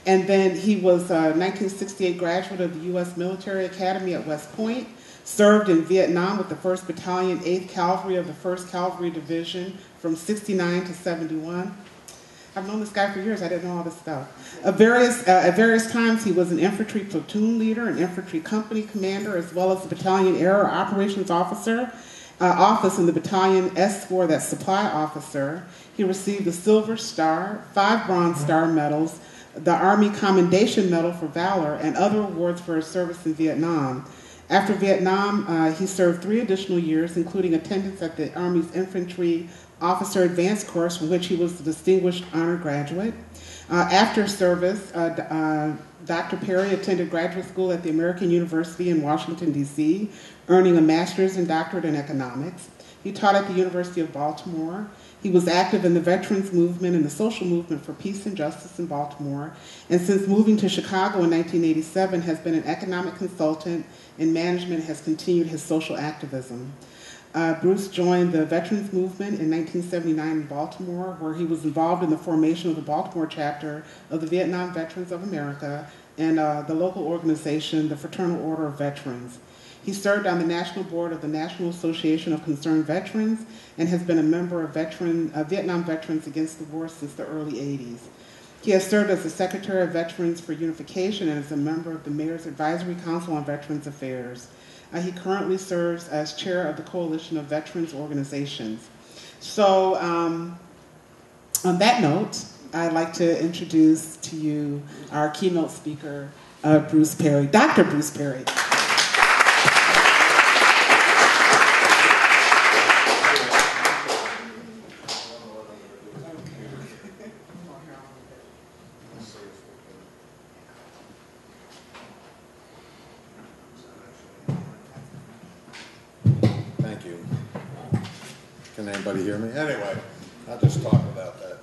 And then he was a 1968 graduate of the U.S. Military Academy at West Point, served in Vietnam with the 1st Battalion, 8th Cavalry of the 1st Cavalry Division from 69 to 71. I've known this guy for years. I didn't know all this stuff. At various times, he was an infantry platoon leader, an infantry company commander, as well as the battalion air operations officer, office in the battalion S4, that's supply officer. He received the Silver Star, 5 Bronze Star medals, the Army Commendation Medal for Valor, and other awards for his service in Vietnam. After Vietnam, he served 3 additional years, including attendance at the Army's Infantry Officer Advanced Course, from which he was the Distinguished Honor Graduate. After service, Dr. Perry attended graduate school at the American University in Washington, D.C., earning a master's and doctorate in economics. He taught at the University of Baltimore. He was active in the veterans movement and the social movement for peace and justice in Baltimore, and since moving to Chicago in 1987, has been an economic consultant in management, has continued his social activism. Bruce joined the veterans movement in 1979 in Baltimore, where he was involved in the formation of the Baltimore chapter of the Vietnam Veterans of America and the local organization, the Fraternal Order of Veterans. He served on the national board of the National Association of Concerned Veterans and has been a member of Vietnam Veterans Against the War since the early 80s. He has served as the Secretary of Veterans for Unification and is a member of the Mayor's Advisory Council on Veterans Affairs. He currently serves as chair of the Coalition of Veterans Organizations. So on that note, I'd like to introduce to you our keynote speaker, Bruce Perry, Dr. Bruce Perry. Thank you. Can anybody hear me? Anyway, I'll just talk about that.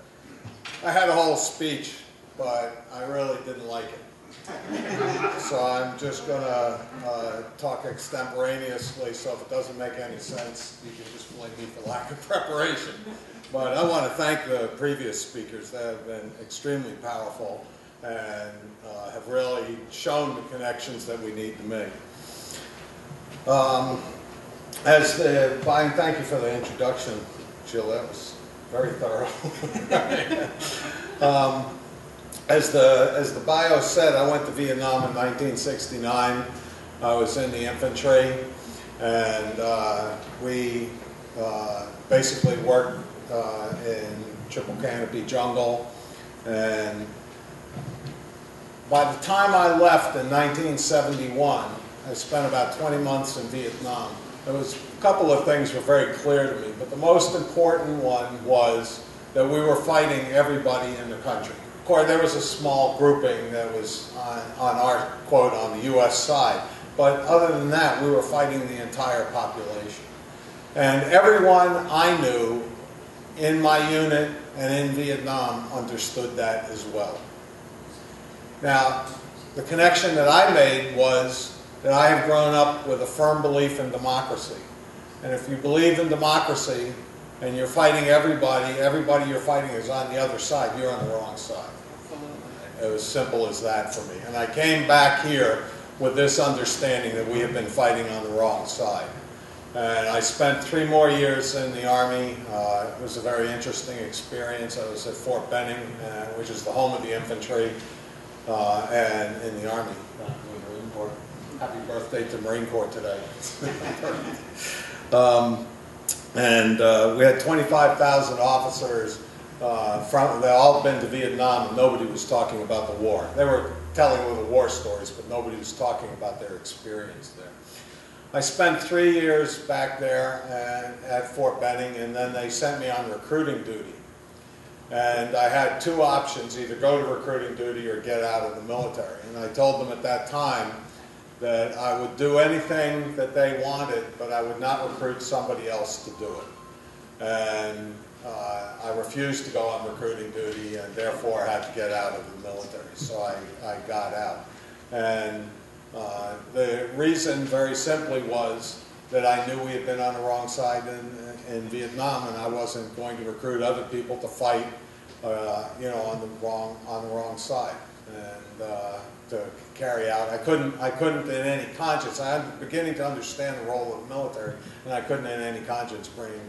I had a whole speech, but I really didn't like it. So I'm just going to talk extemporaneously, so if it doesn't make any sense, you can just blame me for lack of preparation. But I want to thank the previous speakers. They have been extremely powerful and have really shown the connections that we need to make. Thank you for the introduction, Jill. That was very thorough. As the bio said, I went to Vietnam in 1969. I was in the infantry, and we basically worked in triple canopy jungle. And by the time I left in 1971, I spent about 20 months in Vietnam. There was a couple of things were very clear to me, but the most important one was that we were fighting everybody in the country. Of course, there was a small grouping that was on our quote on the U.S. side, but other than that, we were fighting the entire population. And everyone I knew in my unit and in Vietnam understood that as well. Now, the connection that I made was that I have grown up with a firm belief in democracy. And if you believe in democracy and you're fighting everybody you're fighting is on the other side, you're on the wrong side. It was simple as that for me. And I came back here with this understanding that we have been fighting on the wrong side. And I spent 3 more years in the Army. It was a very interesting experience. I was at Fort Benning, which is the home of the infantry, and in the Army. Happy birthday to Marine Corps today. We had 25,000 officers. They all been to Vietnam, and nobody was talking about the war. They were telling little war stories, but nobody was talking about their experience there. I spent 3 years back there at Fort Benning, and then they sent me on recruiting duty. And I had 2 options, either go to recruiting duty or get out of the military. And I told them at that time that I would do anything that they wanted, but I would not recruit somebody else to do it. And I refused to go on recruiting duty, and therefore I had to get out of the military. So I got out. And the reason, very simply, was that I knew we had been on the wrong side in Vietnam, and I wasn't going to recruit other people to fight, on the wrong side. And to carry out. I couldn't in any conscience. I'm beginning to understand the role of the military, and I couldn't in any conscience bring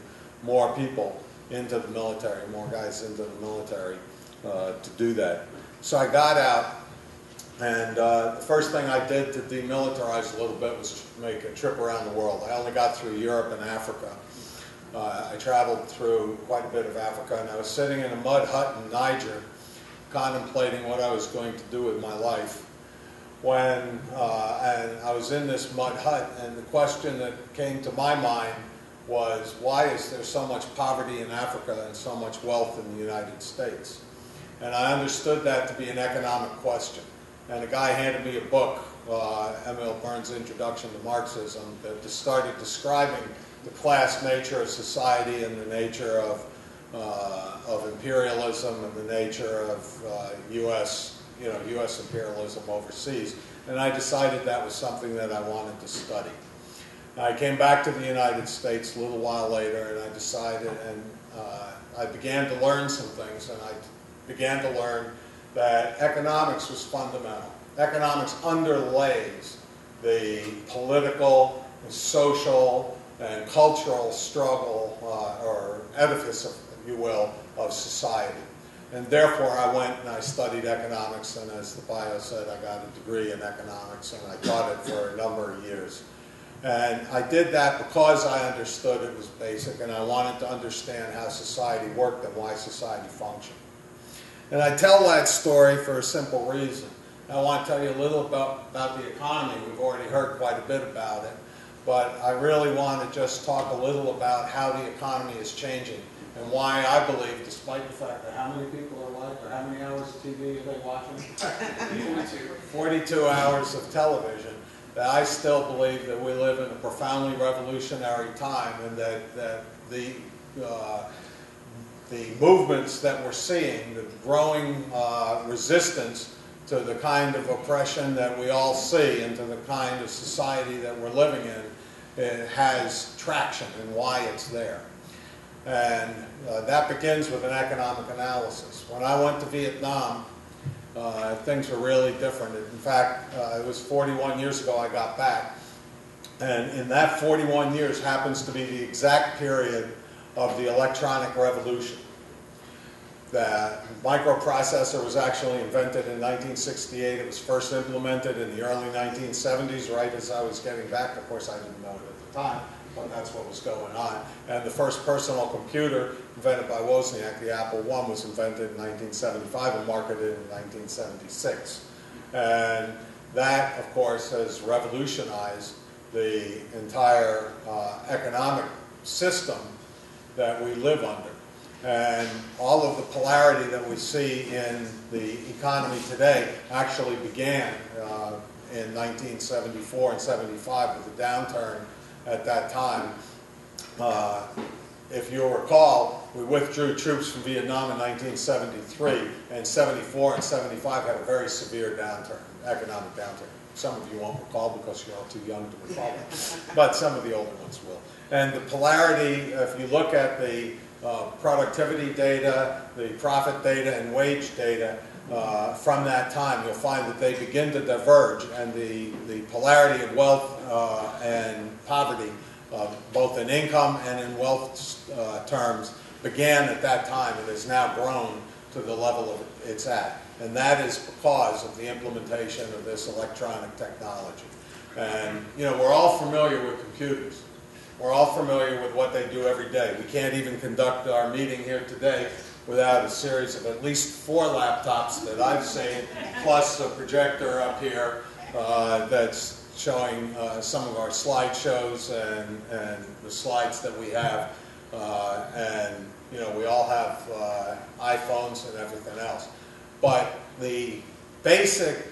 more people into the military, more guys into the military to do that. So I got out, and the first thing I did to demilitarize a little bit was make a trip around the world. I only got through Europe and Africa. I traveled through quite a bit of Africa, and I was sitting in a mud hut in Niger, contemplating what I was going to do with my life. And I was in this mud hut, and the question that came to my mind was, why is there so much poverty in Africa and so much wealth in the United States? And I understood that to be an economic question. And a guy handed me a book, Emil Burns' Introduction to Marxism, that started describing the class nature of society and the nature of imperialism and the nature of U.S. imperialism overseas. And I decided that was something that I wanted to study. I came back to the United States a little while later, and I decided, and I began to learn some things, and I began to learn that economics was fundamental. Economics underlays the political, and social, and cultural struggle, or edifice, if you will, of society. And therefore, I went and I studied economics, and as the bio said, I got a degree in economics, and I taught it for a number of years. And I did that because I understood it was basic, and I wanted to understand how society worked and why society functioned. And I tell that story for a simple reason. I want to tell you a little about the economy. We've already heard quite a bit about it, but I really want to just talk a little about how the economy is changing and why I believe, despite the fact that how many people are alive, or how many hours of TV are they watching? 42 hours of television, that I still believe that we live in a profoundly revolutionary time, and that the movements that we're seeing, the growing resistance to the kind of oppression that we all see and to the kind of society that we're living in, it has traction and why it's there. And that begins with an economic analysis. When I went to Vietnam, things were really different. In fact, it was 41 years ago I got back. And in that 41 years happens to be the exact period of the electronic revolution. The microprocessor was actually invented in 1968. It was first implemented in the early 1970s, right as I was getting back. Of course, I didn't know it at the time, but that's what was going on. And the first personal computer invented by Wozniak, the Apple I, was invented in 1975 and marketed in 1976. And that, of course, has revolutionized the entire economic system that we live under. And all of the polarity that we see in the economy today actually began in 1974 and 75 with the downturn at that time. If you'll recall, we withdrew troops from Vietnam in 1973, and 74 and 75 had a very severe downturn, economic downturn. Some of you won't recall because you're all too young to recall it, but some of the older ones will. And the polarity, if you look at the productivity data, the profit data, and wage data from that time, you'll find that they begin to diverge, and the polarity of wealth and poverty, both in income and in wealth terms, began at that time and has now grown to the level it's at. And that is because of the implementation of this electronic technology. And, you know, we're all familiar with computers. We're all familiar with what they do every day. We can't even conduct our meeting here today without a series of at least 4 laptops that I've seen, plus a projector up here that's showing some of our slideshows and the slides that we have. And, you know, we all have iPhones and everything else. But the basic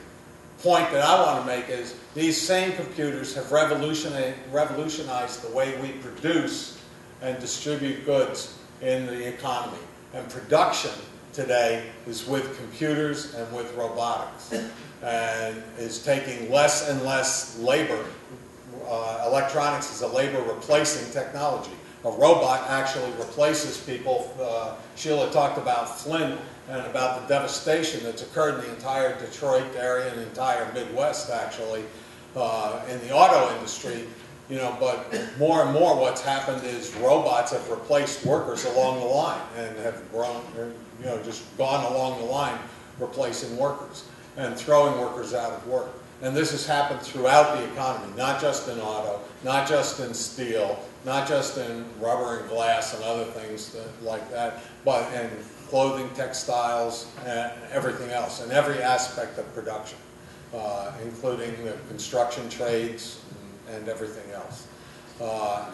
point that I want to make is these same computers have revolutionized the way we produce and distribute goods in the economy. And production today is with computers and with robotics, and is taking less and less labor. Electronics is a labor replacing technology. A robot actually replaces people. Sheila talked about Flint and about the devastation that's occurred in the entire Detroit area and the entire Midwest, actually, in the auto industry. You know, but more and more what's happened is robots have replaced workers along the line and have grown, you know, just gone along the line replacing workers and throwing workers out of work. And this has happened throughout the economy, not just in auto, not just in steel, not just in rubber and glass and other things like that, but in clothing, textiles, and everything else, and every aspect of production, including the construction trades and everything else.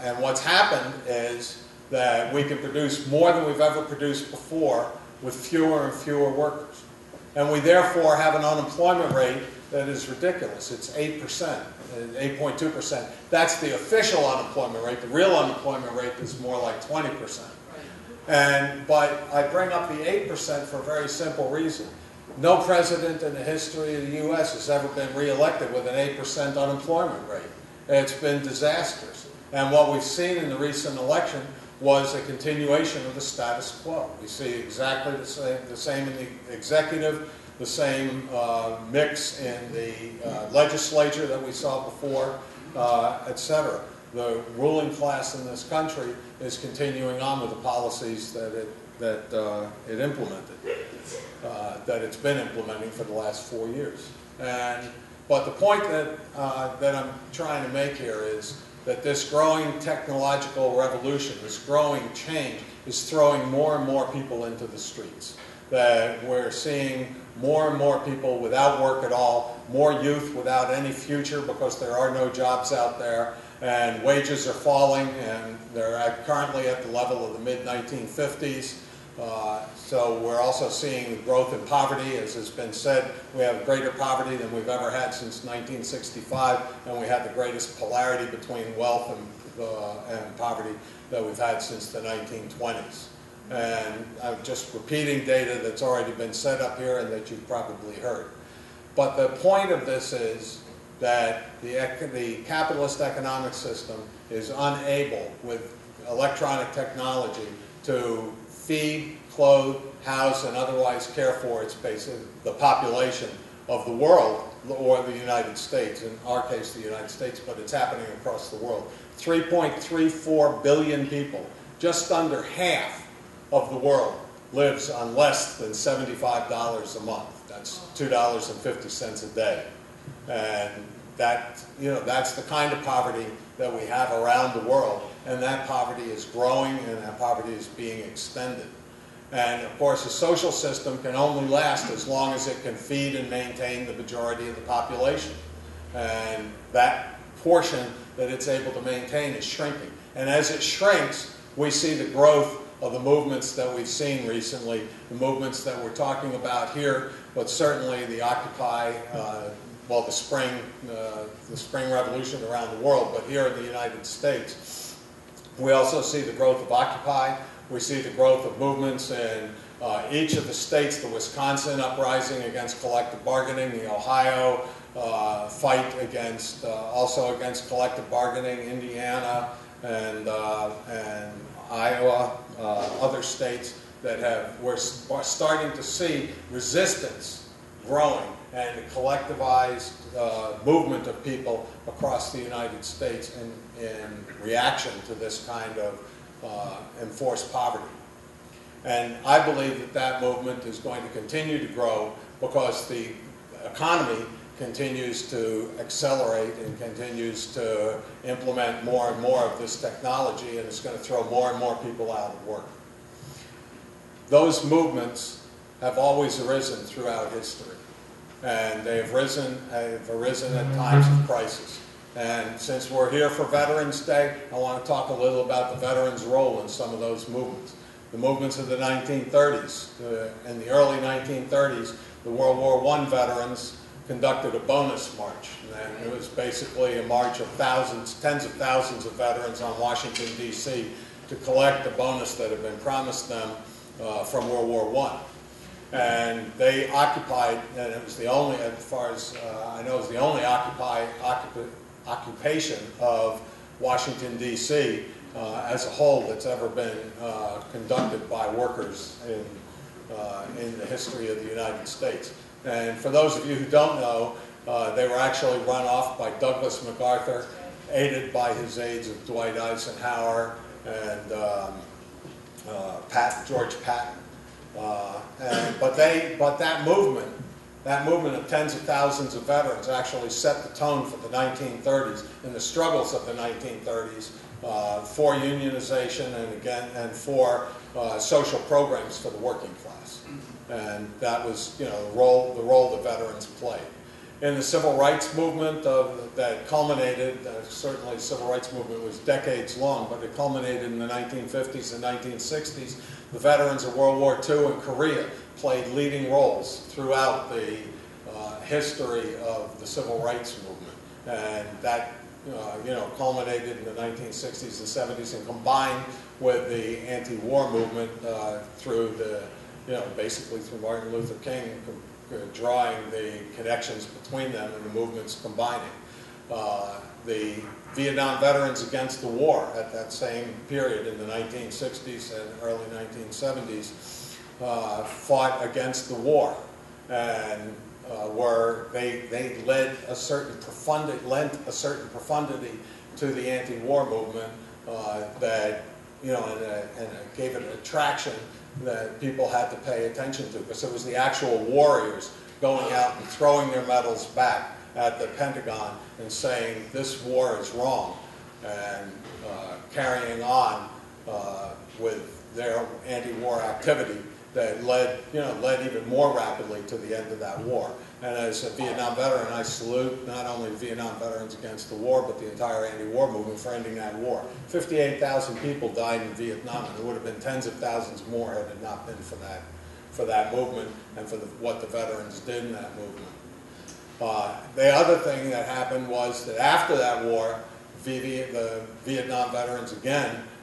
And what's happened is that we can produce more than we've ever produced before with fewer and fewer workers. And we therefore have an unemployment rate that is ridiculous. It's 8%, 8.2%. That's the official unemployment rate. The real unemployment rate is more like 20%. But I bring up the 8% for a very simple reason. No president in the history of the U.S. has ever been reelected with an 8% unemployment rate. It's been disastrous. And what we've seen in the recent election was a continuation of the status quo. We see exactly the same in the executive, the same mix in the legislature that we saw before, etc. The ruling class in this country is continuing on with the policies that it implemented, that it's been implementing for the last 4 years. But the point that I'm trying to make here is that this growing technological revolution, this growing change, is throwing more and more people into the streets. that we're seeing more and more people without work at all, more youth without any future because there are no jobs out there, and wages are falling, and they're currently at the level of the mid-1950s. So we're also seeing growth in poverty. As has been said, we have greater poverty than we've ever had since 1965, and we have the greatest polarity between wealth and poverty that we've had since the 1920s. And I'm just repeating data that's already been said up here and that you've probably heard. But the point of this is that the capitalist economic system is unable, with electronic technology, to feed, clothe, house, and otherwise care for the population of the world, or the United States, in our case the United States, but it's happening across the world. 3.34 billion people, just under half of the world, lives on less than $75 a month. That's $2.50 a day. And that's the kind of poverty that we have around the world, and that poverty is growing and that poverty is being extended. And of course, a social system can only last as long as it can feed and maintain the majority of the population. And that portion that it's able to maintain is shrinking. And as it shrinks, we see the growth of the movements that we've seen recently, the movements that we're talking about here, but certainly the Occupy, the Spring Revolution around the world, but here in the United States. We also see the growth of Occupy. We see the growth of movements in each of the states, the Wisconsin uprising against collective bargaining, the Ohio fight also against collective bargaining, Indiana and Iowa, other states that we're starting to see resistance growing and a collectivized movement of people across the United States in reaction to this kind of enforced poverty. And I believe that that movement is going to continue to grow because the economy continues to accelerate and continues to implement more and more of this technology, and it's going to throw more and more people out of work. Those movements have always arisen throughout history, and they've arisen at times of crisis. And since we're here for Veterans Day, I want to talk a little about the veterans' role in some of those movements. The movements of the 1930s. In the early 1930s, the World War I veterans conducted a bonus march. And it was basically a march of tens of thousands of veterans on Washington, D.C. to collect the bonus that had been promised them from World War I. And they occupied, and it was the only, as far as I know, it was the only occupation of Washington, D.C. As a whole that's ever been conducted by workers in the history of the United States. And for those of you who don't know, they were actually run off by Douglas MacArthur, aided by his aides of Dwight Eisenhower and George Patton. But that movement of tens of thousands of veterans actually set the tone for the 1930s and the struggles of the 1930s for unionization and for social programs for the working class. And that was, the role the veterans played. In the civil rights movement that culminated, certainly the civil rights movement was decades long, but it culminated in the 1950s and 1960s. The veterans of World War II and Korea played leading roles throughout the history of the civil rights movement. And that culminated in the 1960s and 70s and combined with the anti-war movement through basically through Martin Luther King, drawing the connections between them and the movements combining. The Vietnam veterans against the war at that same period in the 1960s and early 1970s fought against the war, and they lent a certain profundity to the anti-war movement that and gave it an attraction that people had to pay attention to, because it was the actual warriors going out and throwing their medals back at the Pentagon and saying this war is wrong, and carrying on with their anti-war activity that led even more rapidly to the end of that war. And as a Vietnam veteran, I salute not only Vietnam Veterans Against the War, but the entire anti-war movement for ending that war. 58,000 people died in Vietnam, and there would have been tens of thousands more had it not been for that movement and for what the veterans did in that movement. The other thing that happened was that after that war, the Vietnam Veterans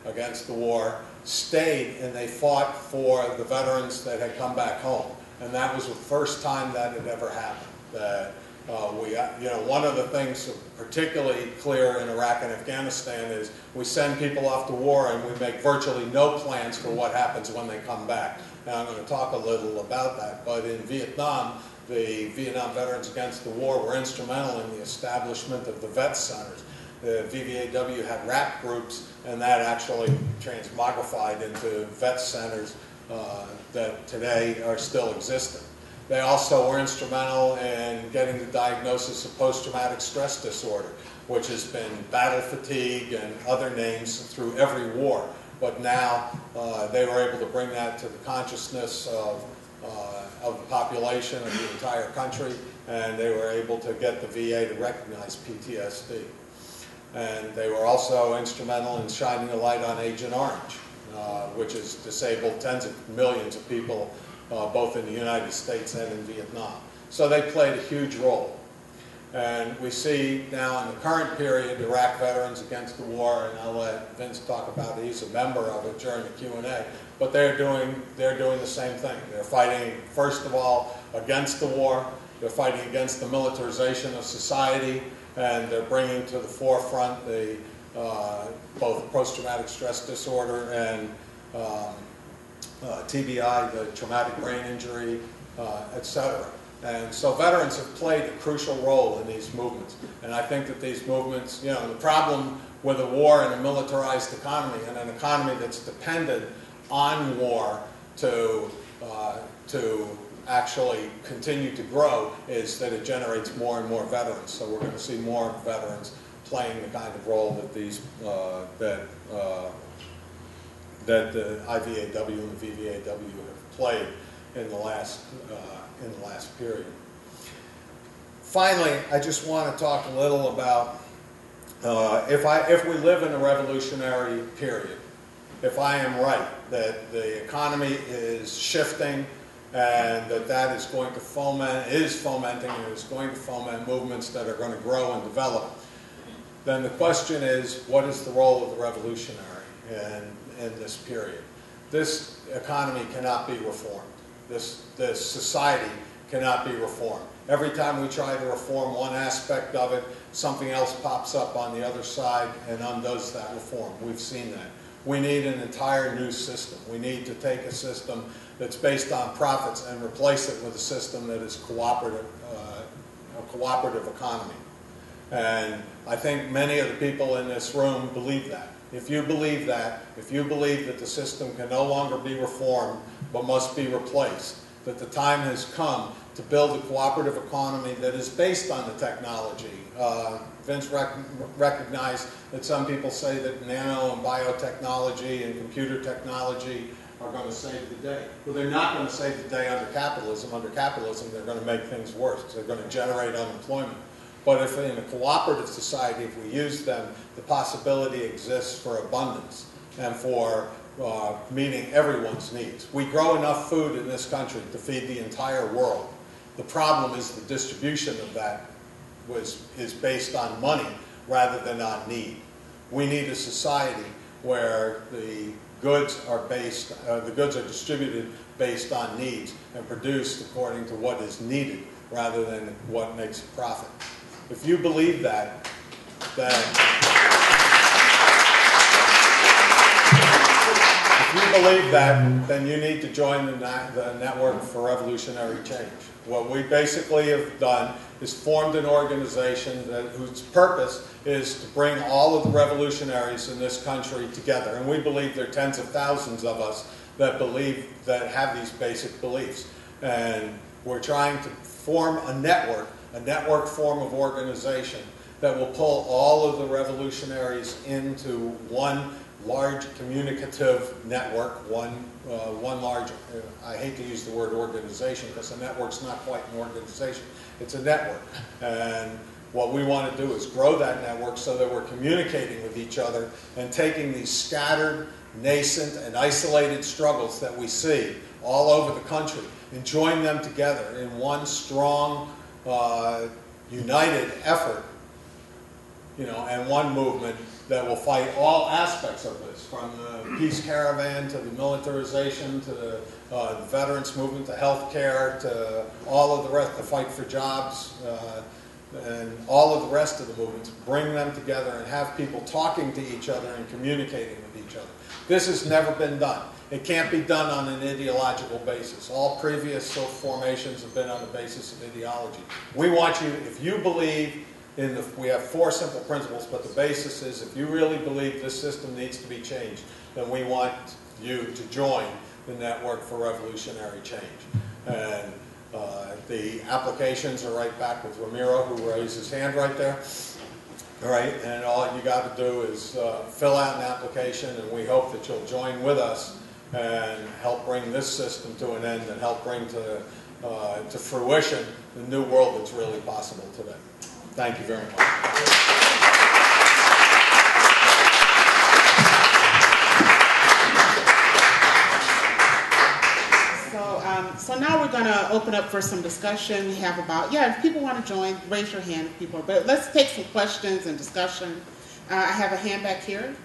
Against the War stayed, and they fought for the veterans that had come back home. And that was the first time that had ever happened. That one of the things particularly clear in Iraq and Afghanistan is we send people off to war and we make virtually no plans for what happens when they come back. Now I'm going to talk a little about that, but in Vietnam, the Vietnam Veterans Against the War were instrumental in the establishment of the vet centers. The VVAW had rap groups, and that actually transmogrified into vet centers that today are still existing. They also were instrumental in getting the diagnosis of post-traumatic stress disorder, which has been battle fatigue and other names through every war. But now they were able to bring that to the consciousness of the population of the entire country, and they were able to get the VA to recognize PTSD. And they were also instrumental in shining a light on Agent Orange, which has disabled tens of millions of people, both in the United States and in Vietnam. So they played a huge role. And we see now in the current period, Iraq Veterans Against the War, and I'll let Vince talk about it, he's a member of it during the Q&A, but they're doing the same thing. They're fighting, first of all, against the war, they're fighting against the militarization of society, and they're bringing to the forefront the both post-traumatic stress disorder and TBI, the traumatic brain injury, etc. And so veterans have played a crucial role in these movements. And I think that these movements, the problem with a war and a militarized economy, and an economy that's dependent on war to actually continue to grow, is that it generates more and more veterans. So we're going to see more veterans playing the kind of role that that the IVAW and the VVAW have played in the last period. Finally, I just want to talk a little about if we live in a revolutionary period, if I am right that the economy is shifting and that is going to fomenting and is going to foment movements that are going to grow and develop, then the question is, what is the role of the revolutionary in this period? This economy cannot be reformed. This society cannot be reformed. Every time we try to reform one aspect of it, something else pops up on the other side and undoes that reform. We've seen that. We need an entire new system. We need to take a system that's based on profits and replace it with a system that is cooperative, a cooperative economy. And I think many of the people in this room believe that. If you believe that, if you believe that the system can no longer be reformed but must be replaced, that the time has come to build a cooperative economy that is based on the technology. Vince recognized that some people say that nano and biotechnology and computer technology are going to save the day. Well, they're not going to save the day under capitalism. Under capitalism, they're going to make things worse. They're going to generate unemployment. But if in a cooperative society, if we use them, the possibility exists for abundance and for meeting everyone's needs. We grow enough food in this country to feed the entire world. The problem is the distribution of that is based on money rather than on need. We need a society where the goods are distributed based on needs and produced according to what is needed rather than what makes a profit. If you believe that, then you need to join the Network for Revolutionary Change. What we basically have done is formed an organization whose purpose is to bring all of the revolutionaries in this country together. And we believe there are tens of thousands of us that have these basic beliefs. And we're trying to form a network form of organization that will pull all of the revolutionaries into one large communicative network, one large, I hate to use the word organization because a network's not quite an organization, it's a network. And what we want to do is grow that network so that we're communicating with each other and taking these scattered, nascent, and isolated struggles that we see all over the country and join them together in one strong, united effort, and one movement that will fight all aspects of this, from the peace caravan to the militarization to the veterans movement to health care to all of the rest, the fight for jobs, and all of the rest of the movements. Bring them together and have people talking to each other and communicating with each other. This has never been done. It can't be done on an ideological basis. All previous formations have been on the basis of ideology. We want you, if you believe we have 4 simple principles, but the basis is if you really believe this system needs to be changed, then we want you to join the Network for Revolutionary Change. And the applications are right back with Ramiro, who raised his hand right there. All right, and all you got to do is fill out an application, and we hope that you'll join with us and help bring this system to an end and help bring to fruition the new world that's really possible today. Thank you very much. So now we're going to open up for some discussion. We have about, if people want to join, raise your hand, people. But let's take some questions and discussion. I have a hand back here.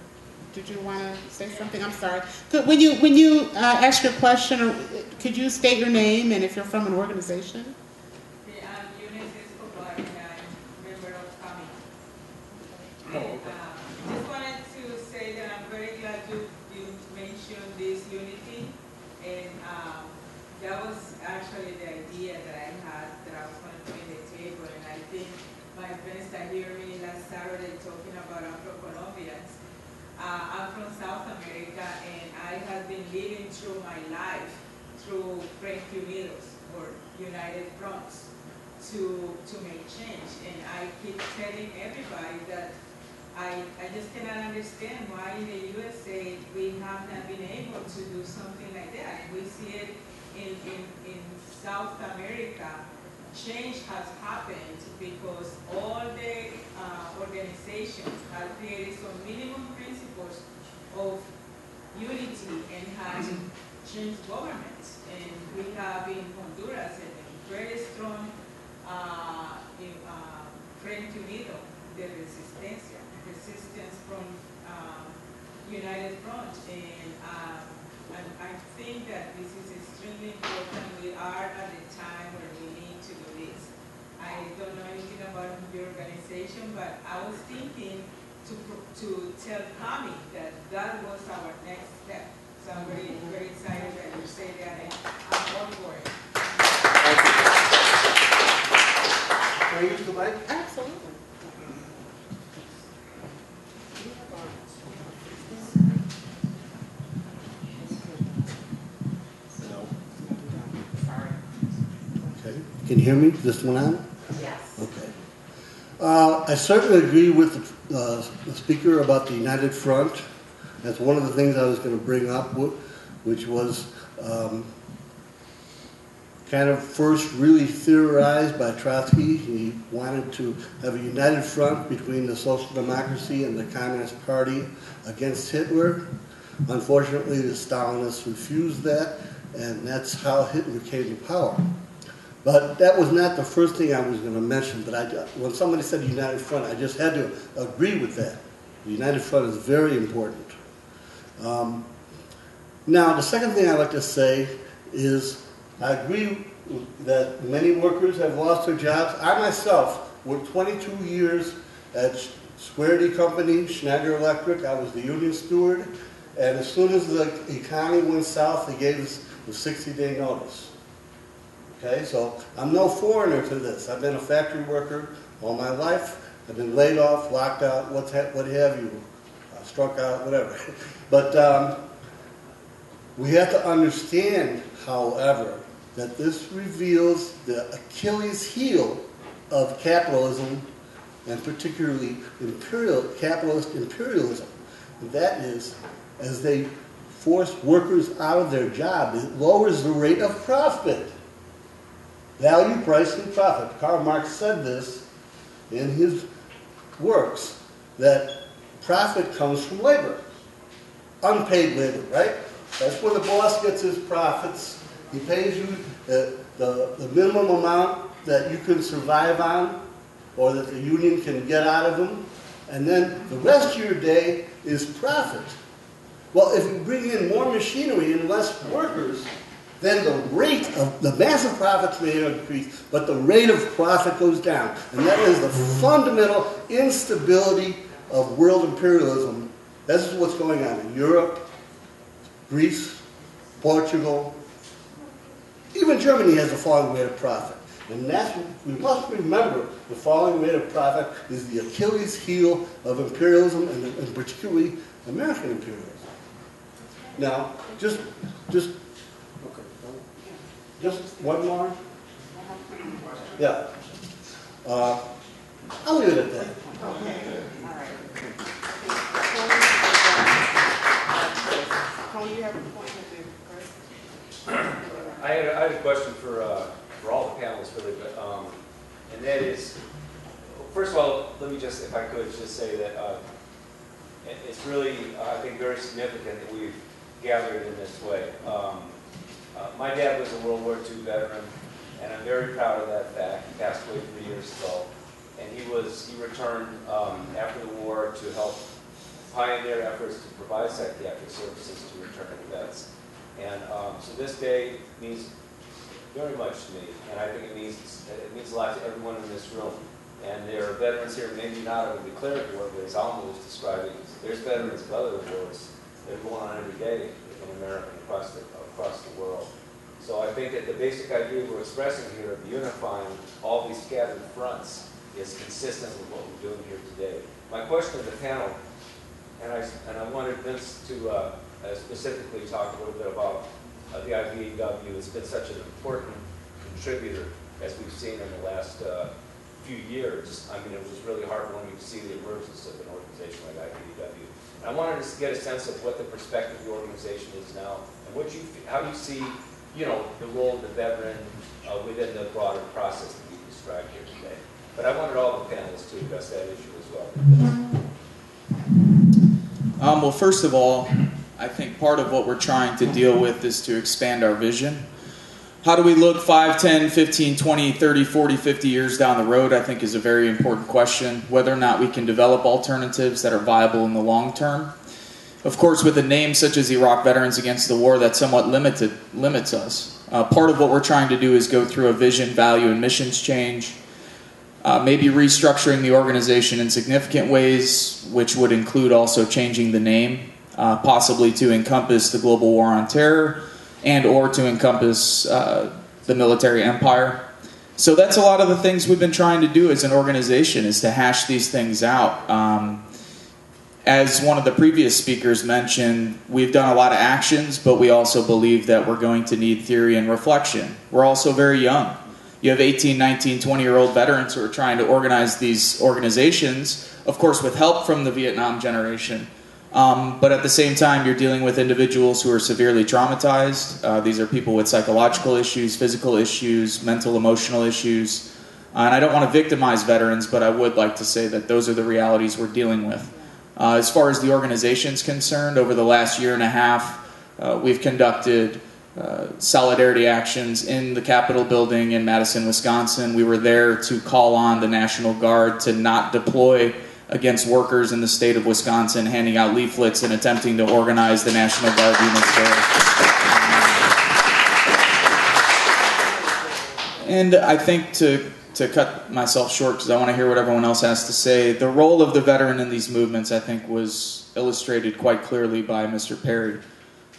Did you want to say something? I'm sorry. When you ask your question, could you state your name and if you're from an organization? Just wanted to say that I'm very glad you mentioned this unity, and that was actually the idea that I had, that I was going to bring to the table. And I think my friends that hear me last Saturday talking about Afro-Colombians, I'm from South America, and I have been living through my life through Frente Unidos, or United Fronts, to make change. And I keep telling everybody that I just cannot understand why in the USA we have not been able to do something like that. And we see it in South America. Change has happened because all the organizations have created some minimum principles of unity and have changed governments. And we have in Honduras a very strong Frente Unido de Resistencia, resistance from United Front, and I think that this is extremely important. We are at a time where we need to do this. I don't know anything about your organization, but I was thinking to tell Kami that that was our next step. So I'm very, very excited that you say that, and I'm on board. Can I use the mic? Absolutely. Okay. Can you hear me? Is this one on? Yes. Okay. I certainly agree with the speaker about the United Front. That's one of the things I was going to bring up, which was kind of first really theorized by Trotsky. He wanted to have a united front between the Social Democracy and the Communist Party against Hitler. Unfortunately, the Stalinists refused that, and that's how Hitler came to power. But that was not the first thing I was going to mention. But when somebody said United Front, I just had to agree with that. The United Front is very important. Now, the second thing I'd like to say is I agree that many workers have lost their jobs. I myself worked 22 years at Square D Company, Schneider Electric. I was the union steward. And as soon as the economy went south, they gave us a 60-day notice. Okay, so I'm no foreigner to this. I've been a factory worker all my life. I've been laid off, locked out, what have you, struck out, whatever. But we have to understand, however, that this reveals the Achilles heel of capitalism, and particularly capitalist imperialism. And that is, as they force workers out of their job, it lowers the rate of profit. Value, price, and profit. Karl Marx said this in his works, that profit comes from labor. Unpaid labor, right? That's when the boss gets his profits. He pays you the minimum amount that you can survive on, or that the union can get out of him. And then the rest of your day is profit. Well, if you bring in more machinery and less workers, then the rate of the massive profits may increase, but the rate of profit goes down. And that is the fundamental instability of world imperialism. This is what's going on in Europe, Greece, Portugal. Even Germany has a falling rate of profit. And that's, we must remember, the falling rate of profit is the Achilles heel of imperialism, and particularly American imperialism. Now, just one more? Yeah. I'll leave it at that. Okay. All right. Tony, you have a point of view, Chris? I had a question for all the panelists, really, but and that is, first of all, let me just, if I could, just say that it's really, I think, very significant that we've gathered in this way. My dad was a World War II veteran, and I'm very proud of that fact. He passed away 3 years ago, and he returned after the war to help pioneer efforts to provide psychiatric services to returning vets. And so this day means very much to me, and I think it means a lot to everyone in this room. And there are veterans here, maybe not of a declared war, but as Alma was describing, there's veterans of other wars that are going on every day in America and across the world. So I think that the basic idea we're expressing here of unifying all these scattered fronts is consistent with what we're doing here today. My question to the panel, and I wanted Vince to specifically talk a little bit about the IVAW. It's been such an important contributor, as we've seen in the last few years. I mean, it was really heartwarming to see the emergence of an organization like IVAW. And I wanted to get a sense of what the perspective of the organization is now, and how you see, the role of the veteran within the broader process that we described here today. But I wanted all the panelists to address that issue as well. Well, first of all, I think part of what we're trying to deal with is to expand our vision. How do we look 5, 10, 15, 20, 30, 40, 50 years down the road, I think, is a very important question. Whether or not we can develop alternatives that are viable in the long term. Of course, with a name such as Iraq Veterans Against the War, that somewhat limits us. Part of what we're trying to do is go through a vision, value, and missions change. Maybe restructuring the organization in significant ways, which would include also changing the name, possibly to encompass the global war on terror and or to encompass the military empire. So that's a lot of the things we've been trying to do as an organization, is to hash these things out. As one of the previous speakers mentioned, we've done a lot of actions, but we also believe that we're going to need theory and reflection. We're also very young. You have 18, 19, 20-year-old veterans who are trying to organize these organizations, of course with help from the Vietnam generation. But at the same time, you're dealing with individuals who are severely traumatized. These are people with psychological issues, physical issues, mental, emotional issues. And I don't want to victimize veterans, but I would like to say that those are the realities we're dealing with. As far as the organization's concerned, over the last year and a half, we've conducted solidarity actions in the Capitol building in Madison, Wisconsin. We were there to call on the National Guard to not deploy against workers in the state of Wisconsin, handing out leaflets and attempting to organize the National Guard units there. And I think to cut myself short, because I want to hear what everyone else has to say, the role of the veteran in these movements, I think, was illustrated quite clearly by Mr. Perry.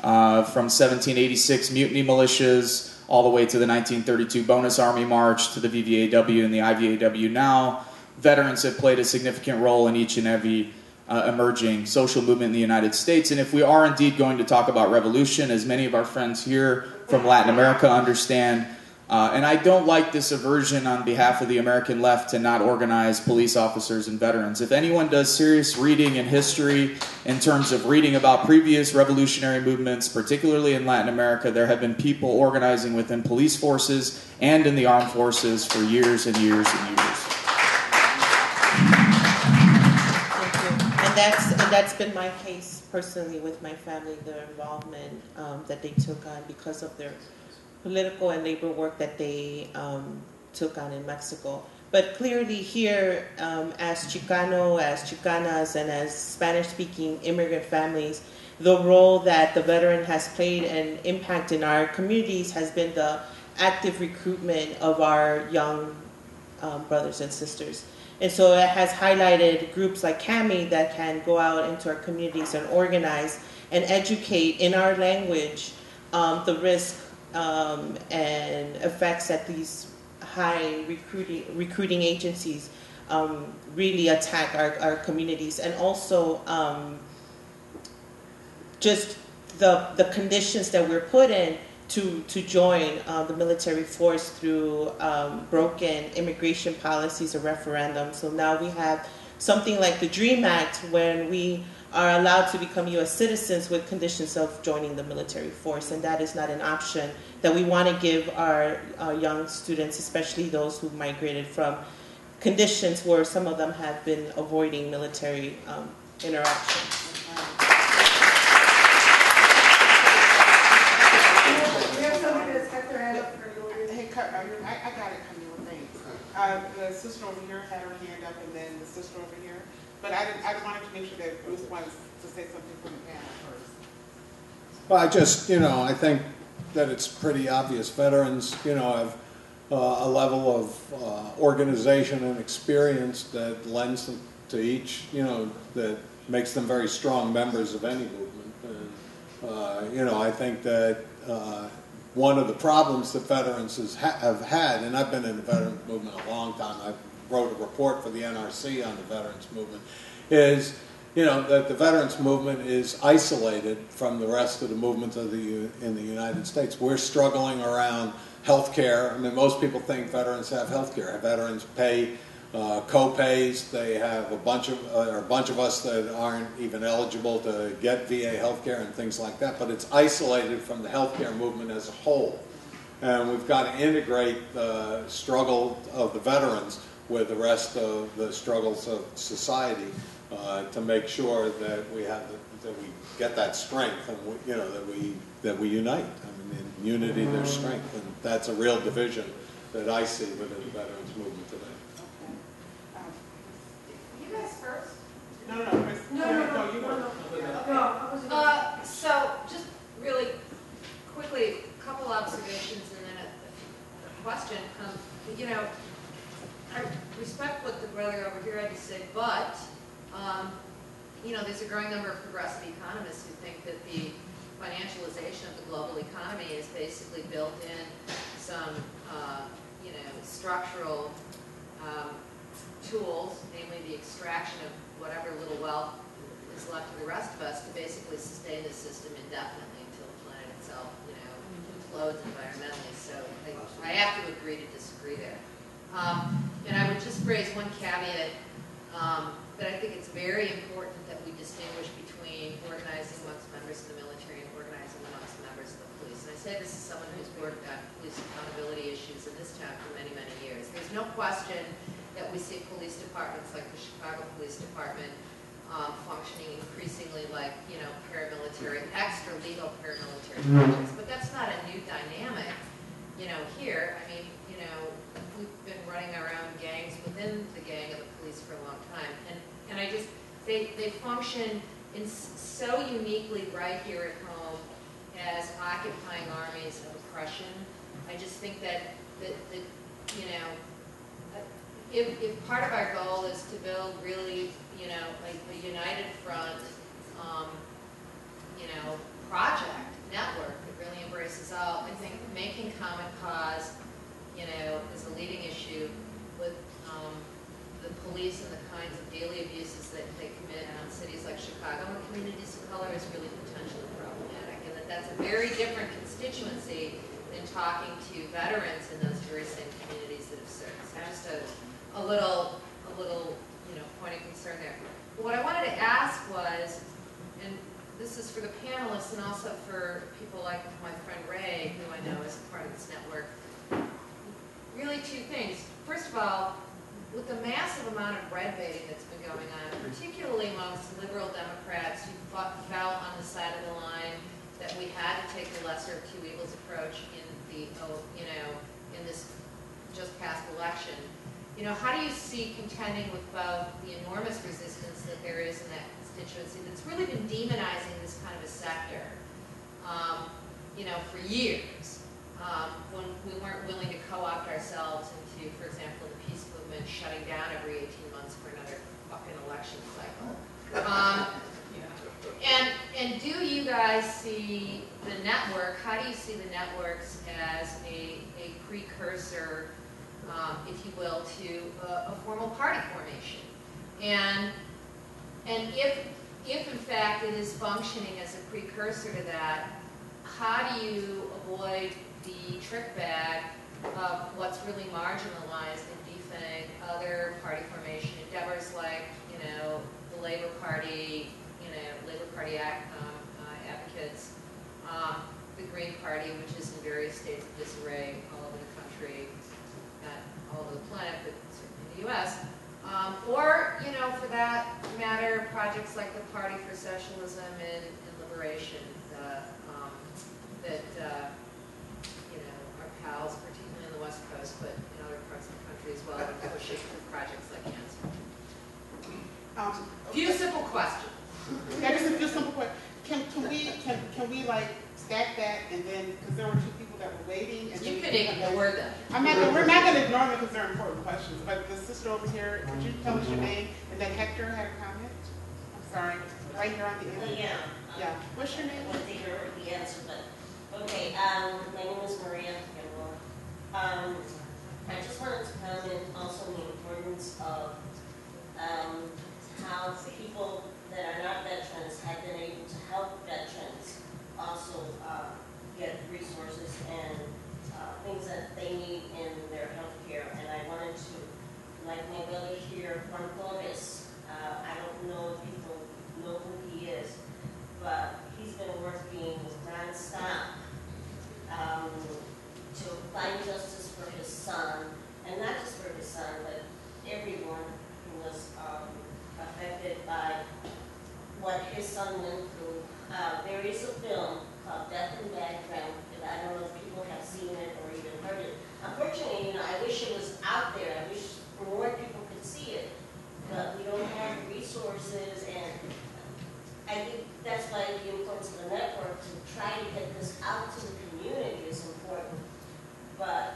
From 1786 mutiny militias all the way to the 1932 Bonus Army March to the VVAW and the IVAW now, veterans have played a significant role in each and every emerging social movement in the United States. And if we are indeed going to talk about revolution, as many of our friends here from Latin America understand, And I don't like this aversion on behalf of the American left to not organize police officers and veterans. If anyone does serious reading in history in terms of reading about previous revolutionary movements, particularly in Latin America, there have been people organizing within police forces and in the armed forces for years and years and years. And that's been my case personally with my family, their involvement that they took on because of their political and labor work that they took on in Mexico. But clearly here, as Chicano, as Chicanas, and as Spanish-speaking immigrant families, the role that the veteran has played and impact in our communities has been the active recruitment of our young brothers and sisters. And so it has highlighted groups like CAMI that can go out into our communities and organize and educate in our language the risk and effects that these high recruiting agencies really attack our communities, and also just the conditions that we're put in to join the military force through broken immigration policies or referendums. So now we have something like the DREAM Act, when we are allowed to become U.S. citizens with conditions of joining the military force, and that is not an option that we want to give our young students, especially those who migrated from conditions where some of them have been avoiding military interaction. I got it, Camille, thanks. The sister over here had her hand up, and then the sister over here. But I wanted to make sure that Bruce wants to say something from the panel first. Well, I think that it's pretty obvious. Veterans, have a level of organization and experience that lends them to each, that makes them very strong members of any movement. And, I think that one of the problems that veterans have had, and I've been in the veterans movement a long time, I wrote a report for the NRC on the veterans movement, is that the veterans movement is isolated from the rest of the movement in the United States. We're struggling around health care. I mean, most people think veterans have health care. Veterans pay co-pays. They have a bunch of us that aren't even eligible to get VA health care and things like that, but it's isolated from the health care movement as a whole. And we've got to integrate the struggle of the veterans with the rest of the struggles of society to make sure that we get that strength, and that we unite. I mean, in unity there's strength, and that's a real division that I see within the veterans movement today. You guys first? No, you were. So just really quickly, a couple observations and then a question. I respect what the brother over here had to say, but there's a growing number of progressive economists who think that the financialization of the global economy is basically built in some structural tools, namely the extraction of whatever little wealth is left to the rest of us to basically sustain the system indefinitely until the planet itself, implodes environmentally. So I have to agree to disagree there. And I would just raise one caveat that I think it's very important that we distinguish between organizing amongst members of the military and organizing amongst members of the police. And I say this as someone who's worked on police accountability issues in this town for many, many years. There's no question that we see police departments like the Chicago Police Department functioning increasingly like, paramilitary, extra-legal paramilitary projects. But that's not a new dynamic, here. I mean, we've been running around gangs within the gang of the police for a long time. And I just, they function in so uniquely right here at home as occupying armies of oppression. I just think that if part of our goal is to build really, like a united front, project, network that really embraces all, I think making common cause, is a leading issue with the police and the kinds of daily abuses that they commit on cities like Chicago and communities of color is really potentially problematic, and that's a very different constituency than talking to veterans in those very same communities that have served. So just a little, point of concern there. But what I wanted to ask was, and this is for the panelists and also for people like my friend Ray, who I know is part of this network, really two things. First of all, with the massive amount of red baiting that's been going on, particularly amongst liberal Democrats who fell on the side of the line that we had to take the lesser of two evils approach in the, in this just past election. How do you see contending with both the enormous resistance that there is in that constituency that's really been demonizing this kind of a sector, for years, when we weren't willing to co-opt ourselves into, for example, the peace movement shutting down every 18 months for another fucking election cycle. And do you guys see the network, how do you see the networks as a precursor, if you will, to a formal party formation? And if in fact it is functioning as a precursor to that, how do you avoid the trick bag of what's really marginalized and defang other party formation endeavors like, the Labor Party, Labor Party advocates, the Green Party, which is in various states of disarray all over the country, not all over the planet, but certainly in the U.S., or, for that matter, projects like the Party for Socialism and Liberation that, our pals, particularly on the West Coast, but in other parts of the country as well, are pushing for projects like cancer. Few simple questions. Yeah, just a few simple questions. Can we like stack that and then, because there were two people that were waiting. And you can ignore them. We're not going to ignore them because they're important questions. But the sister over here, could you tell us your name? And then Hector had a comment. I'm sorry, right here on the end. Yeah. What's your name? I want to hear the answer, but okay. My name is Maria. I just wanted to comment also on the importance of how people that are not veterans have been able to help veterans also get resources and things that they need in their health care. And I wanted to, like my brother here, Juan Torres, I don't know if people know who he is, but he's been working nonstop to find justice for his son, and not just for his son, but everyone who was affected by what his son went through. There is a film called Death in Background, and I don't know if people have seen it or even heard it. Unfortunately, I wish it was out there. I wish more people could see it, but we don't have resources, and I think that's why the importance of the network to try to get this out to the community is important. But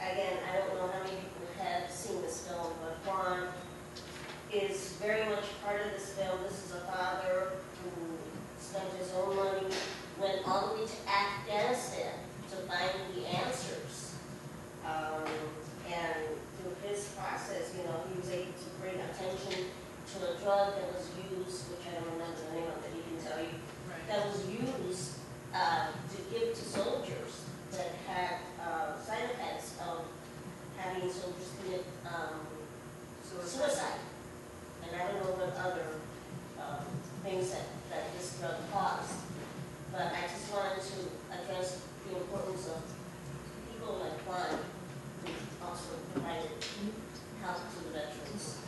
again, I don't know how many people have seen this film, but Juan is very much part of this film. This is a father who spent his own money, went all the way to Afghanistan to find the answers. And through his process, he was able to bring attention to a drug that was used, which I don't remember the name of it, he can tell you, that was used to give to soldiers that had side effects of having soldiers commit suicide. And I don't know what other things that this drug caused. But I just wanted to address the importance of people like Juan who also provided help to the veterans.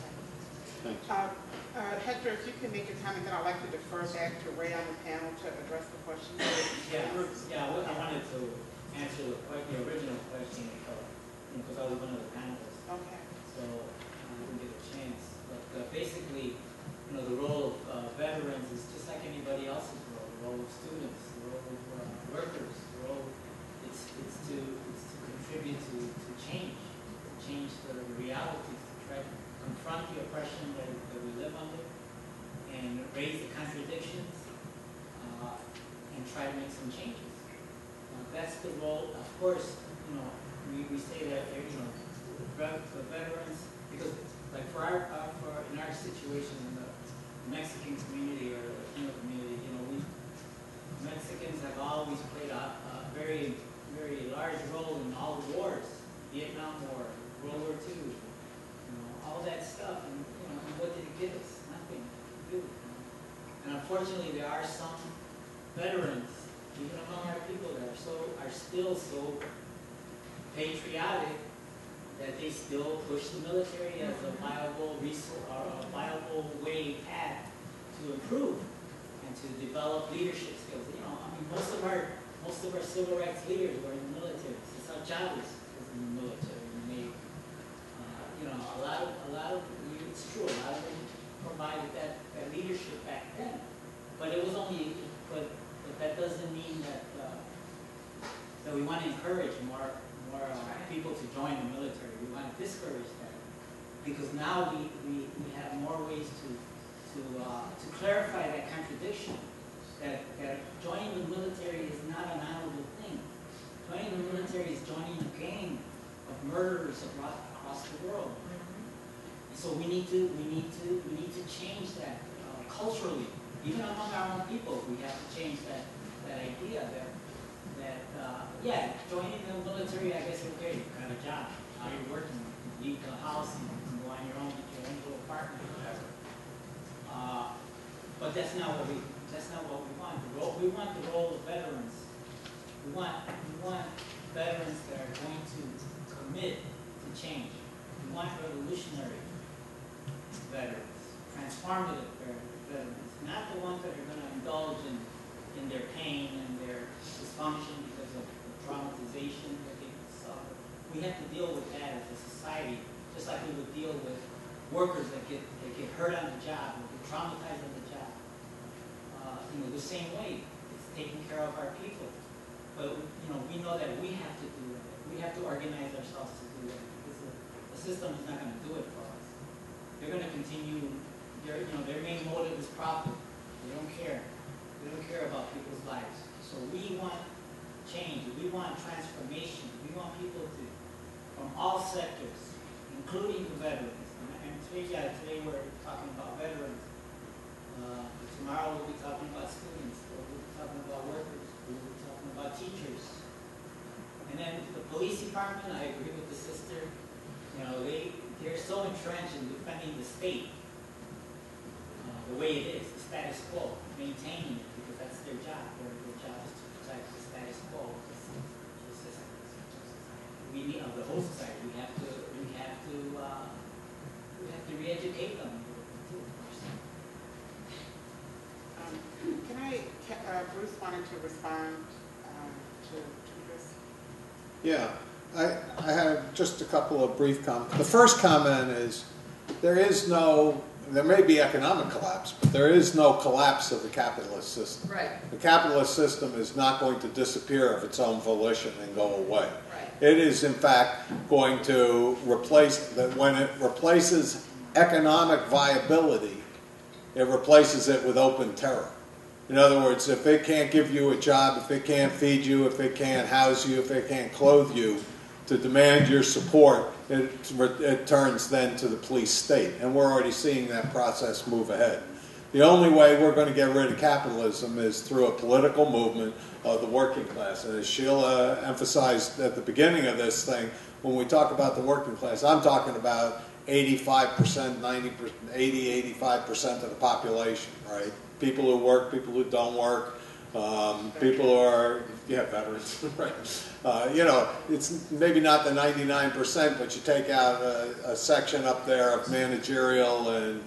Hector, if you can make a comment, then I'd like to defer back to Ray on the panel to address the question. I wanted to answer the original question because I was one of the panelists. Okay. So I didn't get a chance. But basically, the role of veterans is just like anybody else's role. The role of students, the role of workers. The role it's to contribute to change the realities, to try to confront the oppression that we live under, and raise the contradictions, and try to make some changes. That's the role. Of course, we say that the veterans, because like in our situation in the Mexican community or the Latino community, we Mexicans have always played a very veterans, even among our people that are still so patriotic that they still push the military as a viable resource or a viable path to improve and to develop leadership skills. You know, I mean, most of our civil rights leaders were in the military. Cesar Chavez was in the military, and they, you know, a lot of it's true. A lot of them provided that leadership back then, but it was only, but that doesn't mean that we want to encourage more people to join the military. We want to discourage that because now we have more ways to clarify that contradiction. That joining the military is not an honorable thing. Joining the military is joining a gang of murderers across the world. So we need to change that culturally, even among our own people. We have to change that idea that yeah, joining the military, I guess, okay, you've got a job, how you're working, you leave the house and you can go on your own, get your own little apartment or whatever. But that's not what we want. We want the role of veterans. We want veterans that are going to commit to change. We want revolutionary veterans, transformative veterans, not the ones that are going to indulge in their pain and their dysfunction because of the traumatization that they suffer. We have to deal with that as a society, just like we would deal with workers that get hurt on the job, or get traumatized on the job. You know, the same way, it's taking care of our people. But you know, we know that we have to do it. We have to organize ourselves to do it because the system is not going to do it for us. They're going to continue. Their main motive is profit. They don't care. They don't care about people's lives. So we want change. We want transformation. We want people from all sectors, including the veterans. And today we're talking about veterans. Tomorrow we'll be talking about students. We'll be talking about workers. We'll be talking about teachers. And then the police department, I agree with the sister. You know, they're so entrenched in defending the state, the way it is, the status quo, maintaining it, because that's their job. Their job is to protect the status quo of the system. We need, of the whole society. We have to re-educate them. Bruce wanted to respond to this. Yeah, I have just a couple of brief comments. The first comment is there may be economic collapse, but there is no collapse of the capitalist system. Right. The capitalist system is not going to disappear of its own volition and go away. Right. It is, in fact, going to when it replaces economic viability, it replaces it with open terror. In other words, if it can't give you a job, if it can't feed you, if it can't house you, if it can't clothe you, to demand your support, it turns then to the police state. And we're already seeing that process move ahead. The only way we're going to get rid of capitalism is through a political movement of the working class. And as Sheila emphasized at the beginning of this thing, when we talk about the working class, I'm talking about 85%, 90%, 80, 85% of the population, right? People who work, people who don't work, people who are, veterans, right? You know, it's maybe not the 99%, but you take out a section up there of managerial and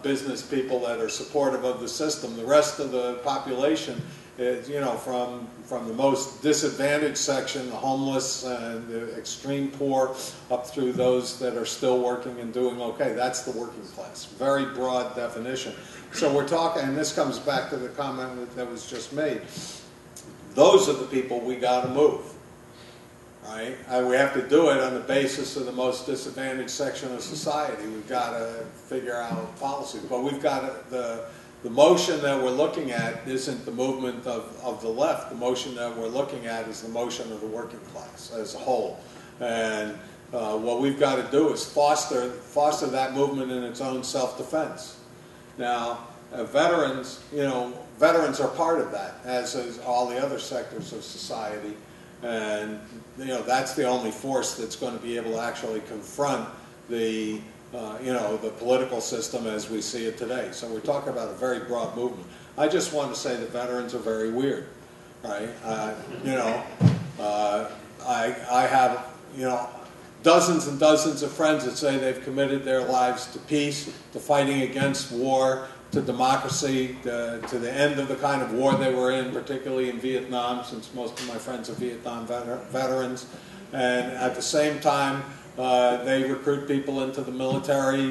business people that are supportive of the system. The rest of the population is, you know, from the most disadvantaged section, the homeless and the extreme poor, up through those that are still working and doing okay. That's the working class. Very broad definition. So we're talking, and this comes back to the comment that was just made. Those are the people we got to move, right? We have to do it on the basis of the most disadvantaged section of society. We've got to figure out policy, but we've got the motion that we're looking at isn't the movement of the left. The motion that we're looking at is the motion of the working class as a whole, and what we've got to do is foster that movement in its own self-defense. Now, veterans are part of that, as is all the other sectors of society, and you know that's the only force that's going to be able to actually confront the the political system as we see it today. So we're talking about a very broad movement. I just want to say that veterans are very weird, right? I have, dozens and dozens of friends that say they've committed their lives to peace, to fighting against war, to democracy, to the end of the kind of war they were in, particularly in Vietnam, since most of my friends are Vietnam veterans. And at the same time, they recruit people into the military.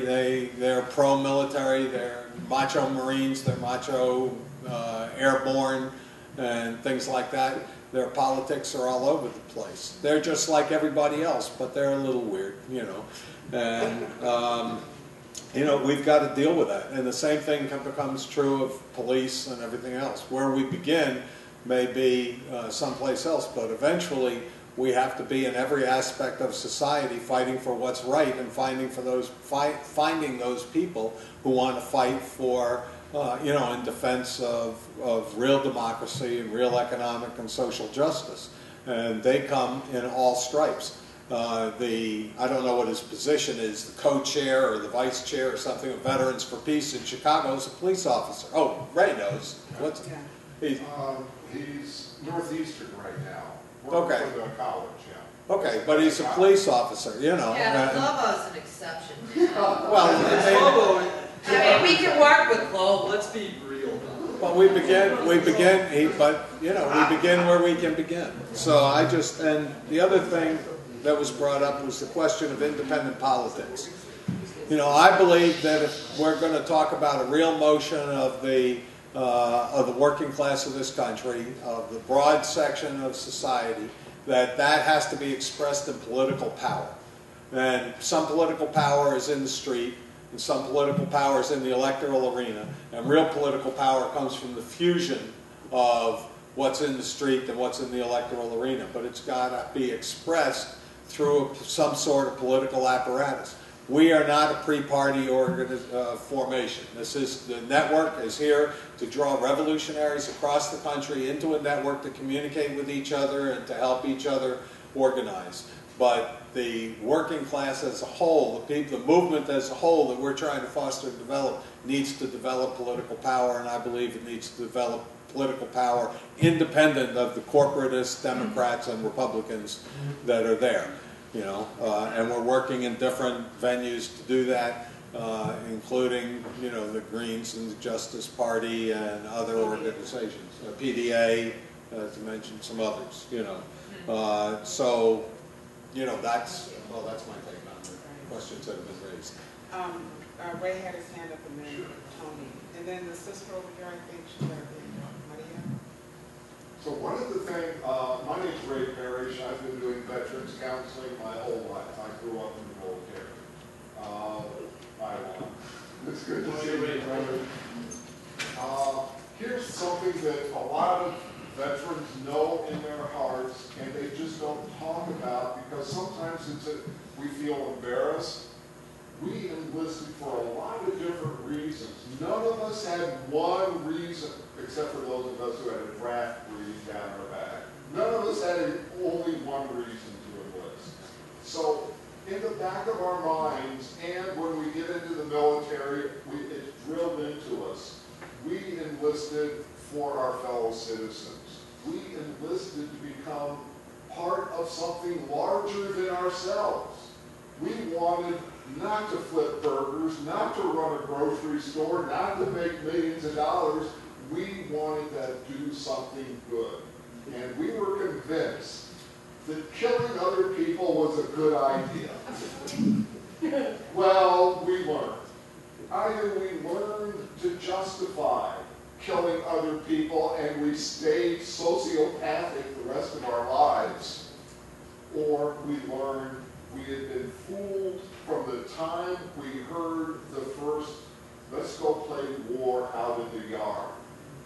They're pro-military. They're macho Marines. They're macho airborne and things like that. Their politics are all over the place. They're just like everybody else, but they're a little weird, And, we've got to deal with that. And the same thing becomes true of police and everything else. Where we begin may be someplace else, but eventually we have to be in every aspect of society fighting for what's right and finding those people who want to fight for in defense of real democracy and real economic and social justice. And they come in all stripes. I don't know what his position is, the co-chair or the vice chair or something of Veterans for Peace in Chicago is a police officer. Oh, Ray knows. He's Northeastern right now. Okay. For the college, yeah. Okay, but he's a police officer, Yeah, but Lobo's an exception. Well, I mean, we can work with Lobo. Let's be real. Well, we begin where we can begin. So and the other thing that was brought up was the question of independent politics. I believe that if we're going to talk about a real motion of the working class of this country, of the broad section of society, that has to be expressed in political power. And some political power is in the street, and some political power is in the electoral arena, and real political power comes from the fusion of what's in the street and what's in the electoral arena. But it's got to be expressed through some sort of political apparatus. We are not a pre-party formation. The network is here to draw revolutionaries across the country into a network to communicate with each other and to help each other organize. But the working class as a whole, the movement as a whole that we're trying to foster and develop needs to develop political power, and I believe it needs to develop political power independent of the corporatists, Democrats, and Republicans that are there. And we're working in different venues to do that, including, the Greens and the Justice Party and other organizations, PDA, to mention some others, that's my take on the questions that have been raised. Ray had his hand up and then Tony. And then the sister over here, I think she got her hand up. Maria? So one of the things, my name's Ray Parrish. I've been doing veterans counseling my whole life. I grew up in the military. It's good to see you, brother. Here's something that a lot of veterans know in their hearts and they just don't talk about because sometimes we feel embarrassed. We enlisted for a lot of different reasons. None of us had one reason, except for those of us who had a draft breathing down our back. None of us had only one reason to enlist. So in the back of our minds, and when we get into the military, it's drilled into us. We enlisted for our fellow citizens. We enlisted to become part of something larger than ourselves. We wanted not to flip burgers, not to run a grocery store, not to make millions of dollars. We wanted to do something good. And we were convinced that killing other people was a good idea. Well, we learned. Either we learned to justify killing other people and we stayed sociopathic the rest of our lives, or we learned we had been fooled from the time we heard the first, let's go play war out in the yard.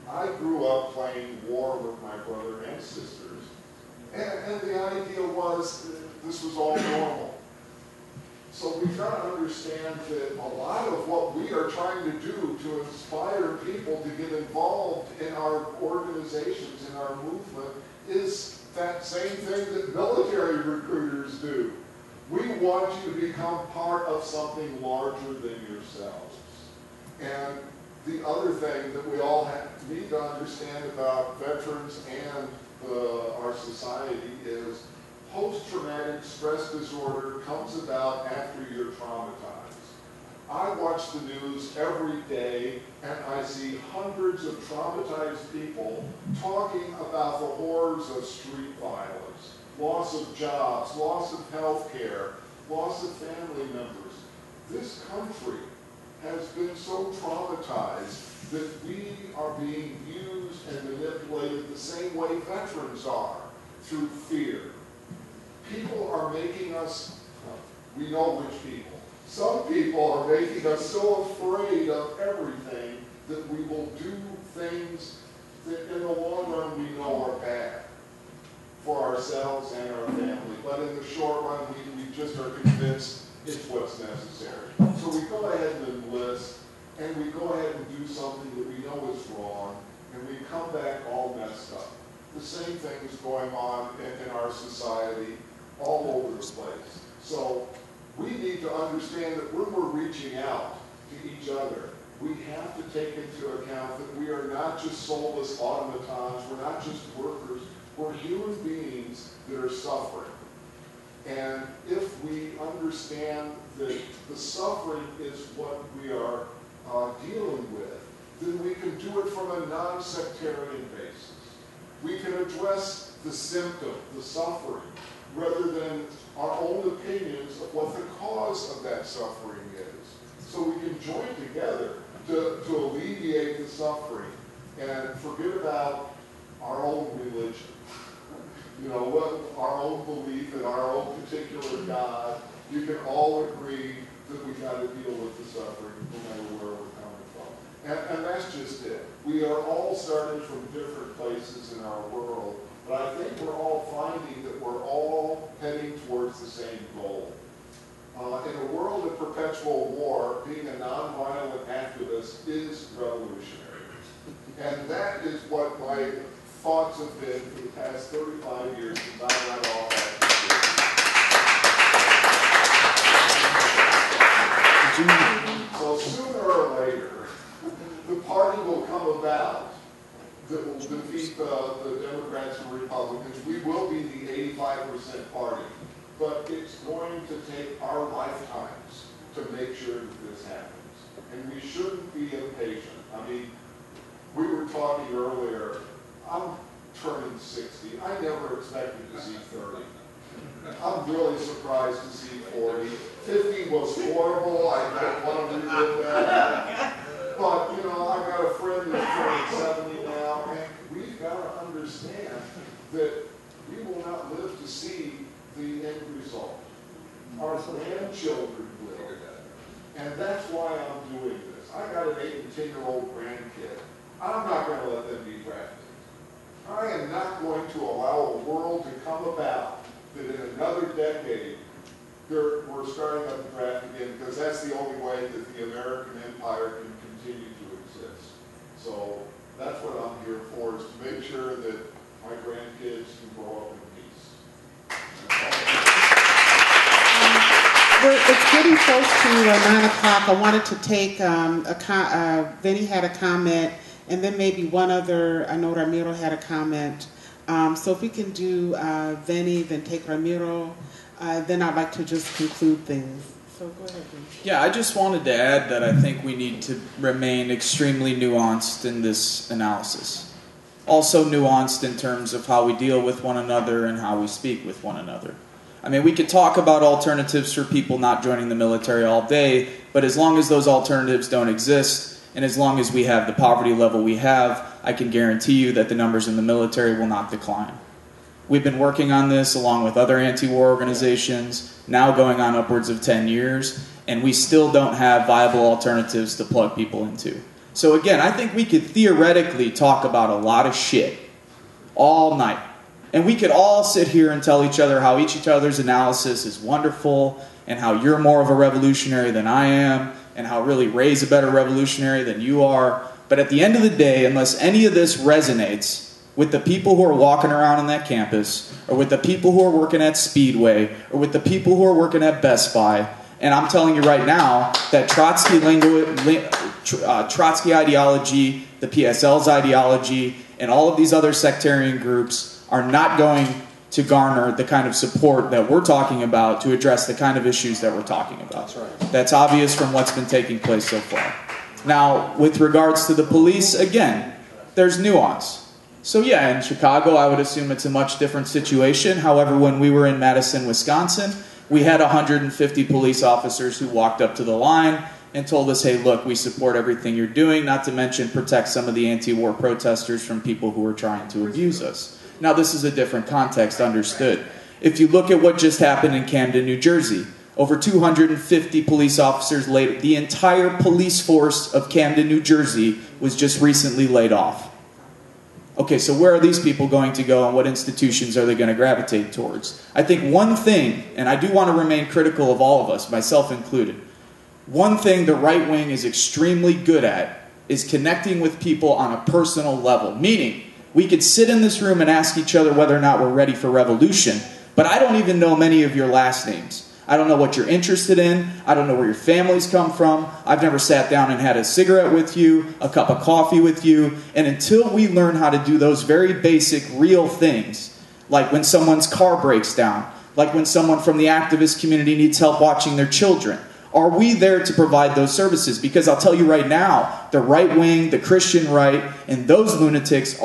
I grew up playing war with my brother and sisters, and the idea was this was all normal. So we've got to understand that a lot of what we are trying to do to inspire people to get involved in our organizations, in our movement, is that same thing that military recruiters do. We want you to become part of something larger than yourselves. And the other thing that we all need to understand about veterans and our society is post-traumatic stress disorder comes about after you're traumatized. I watch the news every day and I see hundreds of traumatized people talking about the horrors of street violence, loss of jobs, loss of health care, loss of family members. This country has been so traumatized that we are being used and manipulated the same way veterans are, through fear. People are making us, we know which people, some people are making us so afraid of everything that we will do things that in the long run we know are bad for ourselves and our family. But in the short run, we just are convinced it's what's necessary. So we go ahead and enlist, and we go ahead and do something that we know is wrong, and we come back all messed up. The same thing is going on in our society all over the place. So we need to understand that when we're reaching out to each other, we have to take into account that we are not just soulless automatons, we're not just workers, we're human beings that are suffering. And if we understand that the suffering is what we are dealing with, then we can do it from a non-sectarian basis. We can address the symptom, the suffering, rather than our own opinions of what the cause of that suffering is. So we can join together to alleviate the suffering and forget about our own religion. You know, our own belief in our own particular God. You can all agree that we got to deal with the suffering no matter where we're coming from. And that's just it. We are all starting from different places in our world, but I think we're all finding that we're all heading towards the same goal. In a world of perpetual war, being a nonviolent activist is revolutionary. And that is what my thoughts have been for the past 35 years since I got off active. So sooner or later, the party will come about that will defeat the Democrats and Republicans. We will be the 85% party. But it's going to take our lifetimes to make sure that this happens. And we shouldn't be impatient. I mean, we were talking earlier, I'm turning 60. I never expected to see 30. I'm really surprised to see 40. 50 was horrible. I don't want to relive that. But, you know, I've got a friend that's turning 70 now, and we've got to understand that we will not live to see the end result. Our grandchildren will. And that's why I'm doing this. I got an 8 and 10-year-old grandkid. I'm not going to let them be drafted. I am not going to allow a world to come about that in another decade we're starting up the draft again, because that's the only way that the American empire can continue to exist. So that's what I'm here for, is to make sure that my grandkids can grow up in peace. It's getting close to 9 o'clock. I wanted to take Vinny had a comment, and then maybe one other. I know Ramiro had a comment. So if we can do Vinny, then take Ramiro, then I'd like to just conclude things. So go ahead, Vinny. Yeah, I just wanted to add that I think we need to remain extremely nuanced in this analysis. Also nuanced in terms of how we deal with one another and how we speak with one another. I mean, we could talk about alternatives for people not joining the military all day, but as long as those alternatives don't exist, and as long as we have the poverty level we have, I can guarantee you that the numbers in the military will not decline. We've been working on this along with other anti-war organizations, now going on upwards of 10 years, and we still don't have viable alternatives to plug people into. So again, I think we could theoretically talk about a lot of shit all night. And we could all sit here and tell each other how each other's analysis is wonderful, and how you're more of a revolutionary than I am, and how really Ray's a better revolutionary than you are. But at the end of the day, unless any of this resonates, with the people who are walking around on that campus, or with the people who are working at Speedway, or with the people who are working at Best Buy. And I'm telling you right now that Trotsky ideology, the PSL's ideology, and all of these other sectarian groups are not going to garner the kind of support that we're talking about to address the kind of issues that we're talking about. That's right. That's obvious from what's been taking place so far. Now, with regards to the police, again, there's nuance. So yeah, in Chicago, I would assume it's a much different situation. However, when we were in Madison, Wisconsin, we had 150 police officers who walked up to the line and told us, hey, look, we support everything you're doing, not to mention protect some of the anti-war protesters from people who are trying to abuse us. Now, this is a different context, understood. If you look at what just happened in Camden, New Jersey, over 250 police officers laid, the entire police force of Camden, New Jersey was just recently laid off. Okay, so where are these people going to go and what institutions are they going to gravitate towards? I think one thing, and I do want to remain critical of all of us, myself included, one thing the right wing is extremely good at is connecting with people on a personal level. Meaning, we could sit in this room and ask each other whether or not we're ready for revolution, but I don't even know many of your last names. I don't know what you're interested in. I don't know where your families come from. I've never sat down and had a cigarette with you, a cup of coffee with you. And until we learn how to do those very basic, real things, like when someone's car breaks down, like when someone from the activist community needs help watching their children, are we there to provide those services? Because I'll tell you right now, the right wing, the Christian right, and those lunatics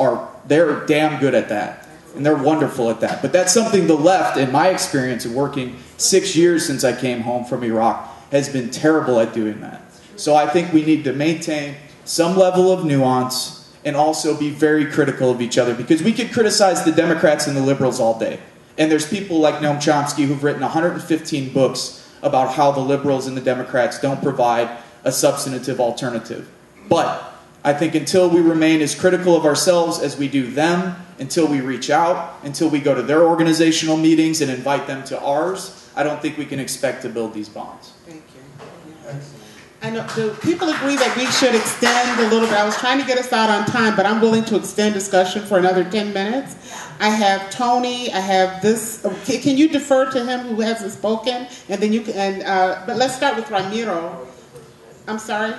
they're damn good at that. And they're wonderful at that. But that's something the left, in my experience of working 6 years since I came home from Iraq, has been terrible at doing that. So I think we need to maintain some level of nuance and also be very critical of each other. Because we could criticize the Democrats and the liberals all day. And there's people like Noam Chomsky who've written 115 books about how the liberals and the Democrats don't provide a substantive alternative. But I think until we remain as critical of ourselves as we do them, until we reach out, until we go to their organizational meetings and invite them to ours, I don't think we can expect to build these bonds. Thank you. Yeah. I know, do people agree that we should extend a little bit? I was trying to get us out on time, but I'm willing to extend discussion for another 10 minutes. I have Tony, I have this, can you defer to him who hasn't spoken? And then you can, but let's start with Ramiro. I'm sorry?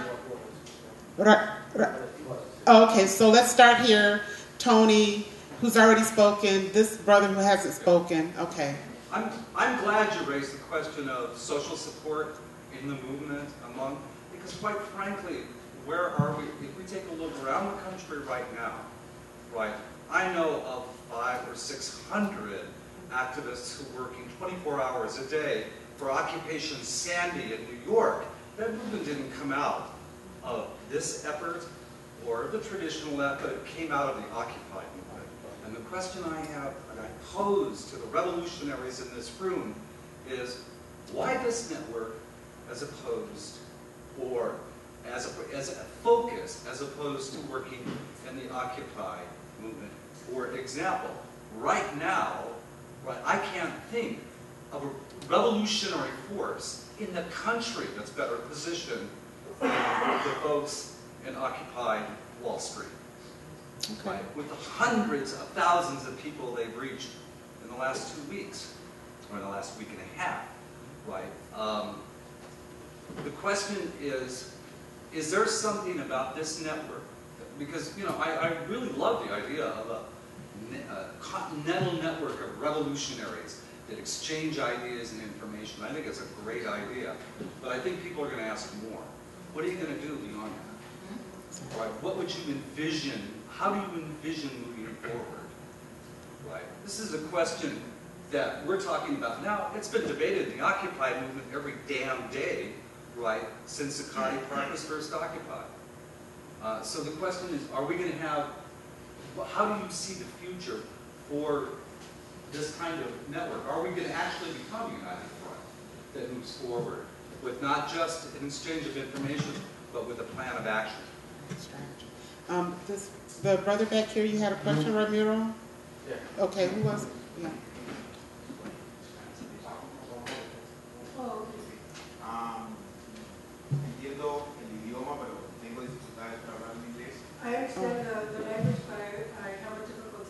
Okay, so let's start here. Tony, who's already spoken, this brother who hasn't spoken. Okay. I'm glad you raised the question of social support in the movement because quite frankly, where are we? If we take a look around the country right now, right, I know of 500 or 600 activists who are working 24 hours a day for Occupation Sandy in New York. That movement didn't come out of this effort or the traditional effort, it came out of the Occupy movement. And the question I have, and I pose to the revolutionaries in this room, is why this network as opposed, or as a focus, as opposed to working in the Occupy movement? For example, right now, right, I can't think of a revolutionary force in the country that's better positioned than the folks in Occupy Wall Street. Okay. Right? With the hundreds of thousands of people they've reached in the last 2 weeks, or in the last week and a half, right? The question is there something about this network? Because, you know, I really love the idea of a continental network of revolutionaries that exchange ideas and information. I think it's a great idea. But I think people are going to ask more. What are you going to do beyond that? Right? What would you envision? How do you envision moving forward? Right? This is a question that we're talking about now. It's been debated in the Occupy movement every damn day, right, since Zuccotti Park was first occupied. So the question is, are we going to have, how do you see the future for this kind of network? Are we going to actually become a united front that moves forward with not just an exchange of information, but with a plan of action? The brother back here, you had a question, Ramiro? Yeah. Okay, who was it? Yeah. Entiendo el idioma, pero tengo dificultades para hablar en inglés. I understand the language, but I have a difficult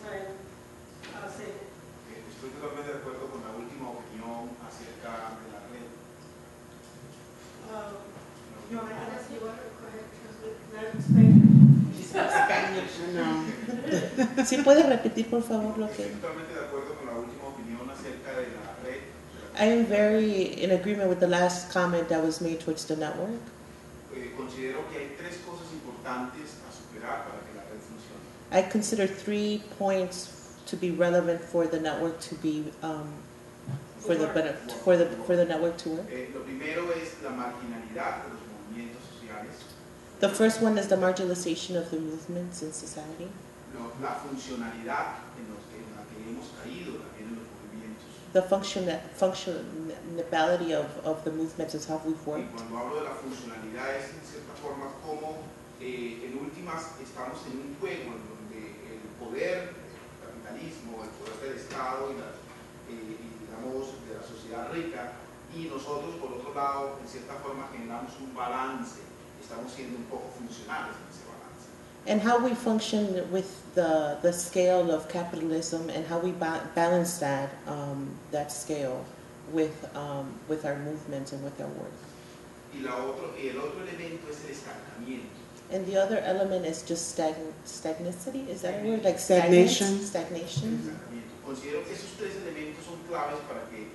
¿Sí puede repetir, por favor, lo que? Totalmente de acuerdo con la última opinión acerca de la red. I am very in agreement with the last comment that was made towards the network. Considero que hay tres cosas importantes a superar para que la red funcione. I consider 3 points to be relevant for the network to be for the network to work. Lo primero es la marginalidad de los movimientos sociales. The first one is the marginalization of the movements in society. La funcionalidad en la que hemos caído también en los movimientos. The functionality of the movements is how we've Y worked. cuando hablo de la funcionalidad es en cierta forma como en últimas estamos en un juego en donde el poder, el capitalismo, el poder del Estado y digamos de la sociedad rica y nosotros por otro lado en cierta forma generamos un balance, estamos siendo un poco funcionales en ese balance. And how we function with the scale of capitalism and how we balance that scale with our movements and with our work. Y el otro elemento es el estancamiento. And the other element is just stagnicity. Is that a word? Like Stagnation. Stagnation. Considero que esos tres elementos son claves para que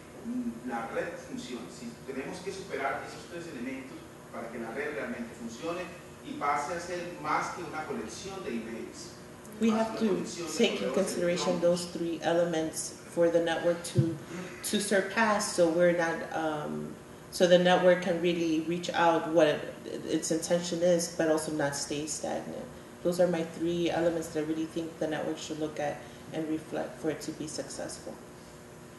la red funcione. Si tenemos que superar esos tres elementos para que la red realmente funcione y pase a ser más que una colección de emails. We have to take in consideration those 3 elements for the network to surpass, so we're not so the network can really reach out what its intention is, but also not stay stagnant. Those are my 3 elements that I really think the network should look at and reflect for it to be successful.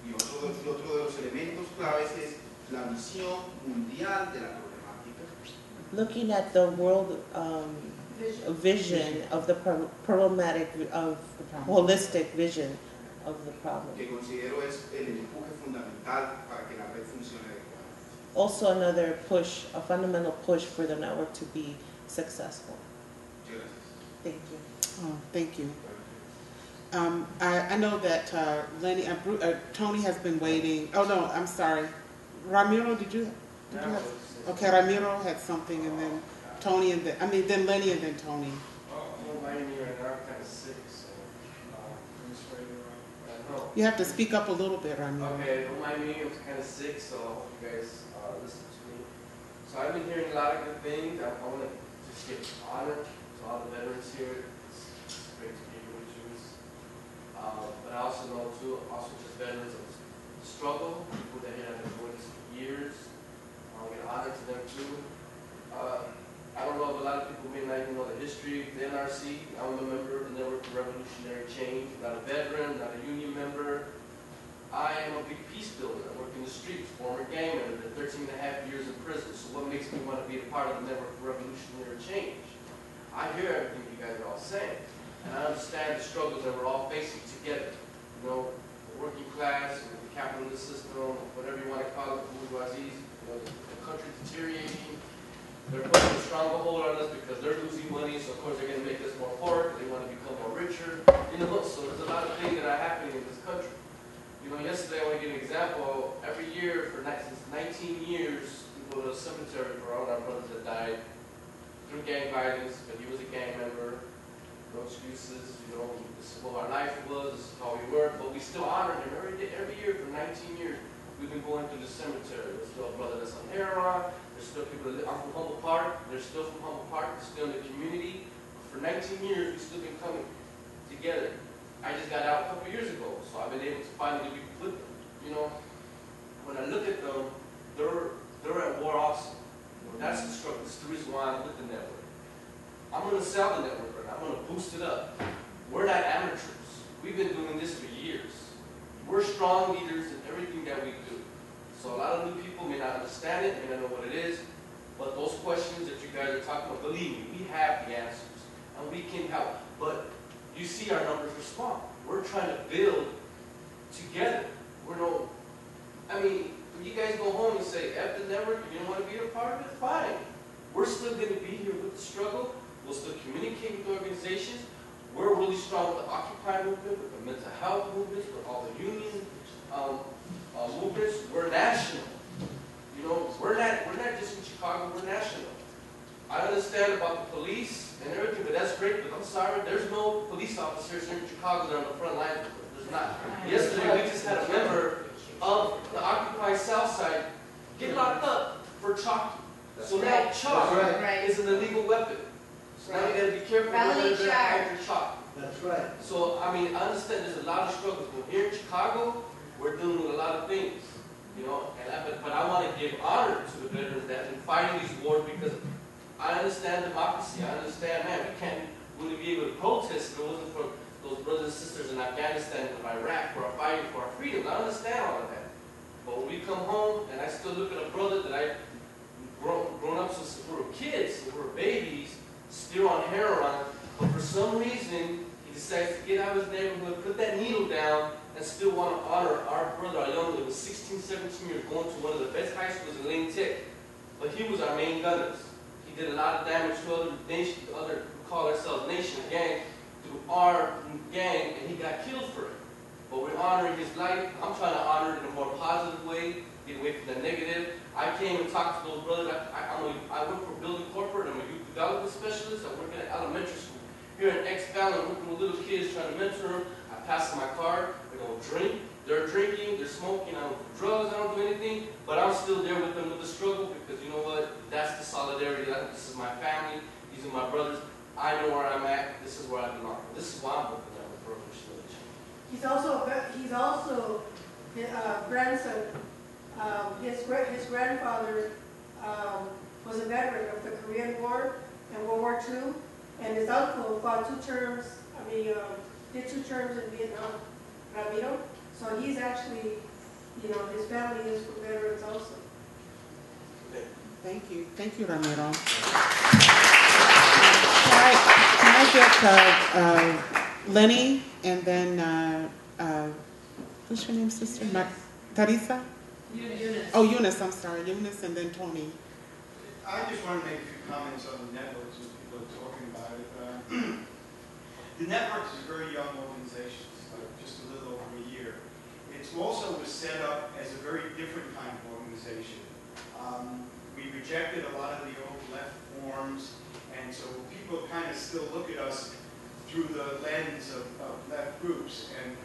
Y otro de los elementos claves es la visión mundial de la problemática. Looking at the world vision of the problematic, of holistic vision of the problem. Que considero es el empuje fundamental para que la red funcione adecuadamente. Also another push, a fundamental push for the network to be successful. Muchas gracias. Thank you. Oh, thank you. I know that Lenny, Tony has been waiting. Oh no, I'm sorry. Ramiro, did you have? Okay, Ramiro had something, and then Tony, and then Lenny, and then Tony. Don't mind me right now, I'm kind of sick, so I'm just ready to run. You have to speak up a little bit, Ramiro. Okay, don't mind me, I'm kind of sick, so I hope you guys listen to me. So I've been hearing a lot of good things. I want to just give honor to all the veterans here. It's great to be here with you. But I also know too, also just veterans of the struggle, people that have been doing this for years. I want to give honor to them too. I don't know if a lot of people may not even know the history of the NRC. I'm a member of the Network for Revolutionary Change. Not a veteran, not a union member. I am a big peace builder. I work in the streets, former gang member, 13 and a half years in prison. So what makes me want to be a part of the Network for Revolutionary Change? I hear everything you guys are all saying. And I understand the struggles that we're all facing together. You know, the working class, the capitalist system, whatever you want to call it, bourgeoisie, the country deteriorating. They're putting a stronger hold on us because they're losing money, so of course they're going to make us more poor, they want to become more richer. You know, so there's a lot of things that are happening in this country. You know, yesterday I want to give an example. Every year for since 19 years, we go to a cemetery for all our brothers that died through gang violence, but he was a gang member. No excuses, you know, this is what our life was, this is how we were, but we still honor him every year for 19 years. We've been going through the cemetery. There's still a brother that's on heroin. There's still people that I'm from Humboldt Park. They're still from Humboldt Park. They're still in the community. For 19 years, we've still been coming together. I just got out a couple years ago, so I've been able to finally be with them. You know, when I look at them, they're at war also. You know, that's the struggle. That's the reason why I'm with the network. I'm going to sell the network right now. I'm going to boost it up. We're not amateurs. We've been doing this for years. We're strong leaders in everything that we do. So a lot of new people may not understand it, may not know what it is, but those questions that you guys are talking about, believe me, we have the answers, and we can help. But you see our numbers are small. We're trying to build together. I mean, when you guys go home and say, F the network, you don't want to be a part of it, fine. We're still going to be here with the struggle. We'll still communicate with organizations. We're really strong with the Occupy movement, with the mental health movements, with all the union movements. We're national. You know, we're not just in Chicago, we're national. I understand about the police and everything, but that's great, but I'm sorry, there's no police officers in Chicago that are on the front lines. There's not. Yesterday, we just had a member of the Occupy South Side get locked up for chalk. So now chalk is an illegal weapon. So now you gotta be careful with your chalk. That's right. So, I mean, I understand there's a lot of struggles, but here in Chicago, we're dealing with a lot of things, you know, but I want to give honor to the veterans that in fighting these wars, because I understand democracy. I understand, man, we wouldn't be able to protest if it wasn't for those brothers and sisters in Afghanistan and Iraq who are fighting for our freedom. I understand all of that. But when we come home, and I still look at a brother that I've grown up since we were kids, we were babies, still on heroin, but for some reason, he decides to get out of his neighborhood, put that needle down, and still want to honor our brother, our young man, who was 16, 17 years, going to one of the best high schools in Lane Tech. But he was our main gunners. He did a lot of damage to other nations, we call ourselves Nation Gang, through our gang, and he got killed for it. But we're honoring his life. I'm trying to honor it in a more positive way, get away from the negative. I came and talked to those brothers. I work for Building Corporate. I'm a youth development specialist. I work at an elementary school. Here in X-Valley, I'm working with little kids, trying to mentor them. I pass them my card. They don't drink. They're drinking. They're smoking. I don't do drugs. I don't do anything. But I'm still there with them with the struggle, because you know what? That's the solidarity. This is my family. These are my brothers. I know where I'm at. This is where I belong. This is why I'm working at the Revolution Village. He's also grandson. His grandfather was a veteran of the Korean War and World War II, and his uncle fought did 2 terms in Vietnam, Ramiro. So he's actually, you know, his family is for veterans also. Thank you, Ramiro. Can I get Lenny, and then what's your name, sister? Teresa? Eunice. Oh, Eunice, I'm sorry. Eunice, and then Tony. I just want to make a few comments on the networks as people are talking about it. The networks is a very young organization, just a little over a year. It also was set up as a very different kind of organization. We rejected a lot of the old left forms, and so people kind of still look at us through the lens of left groups. And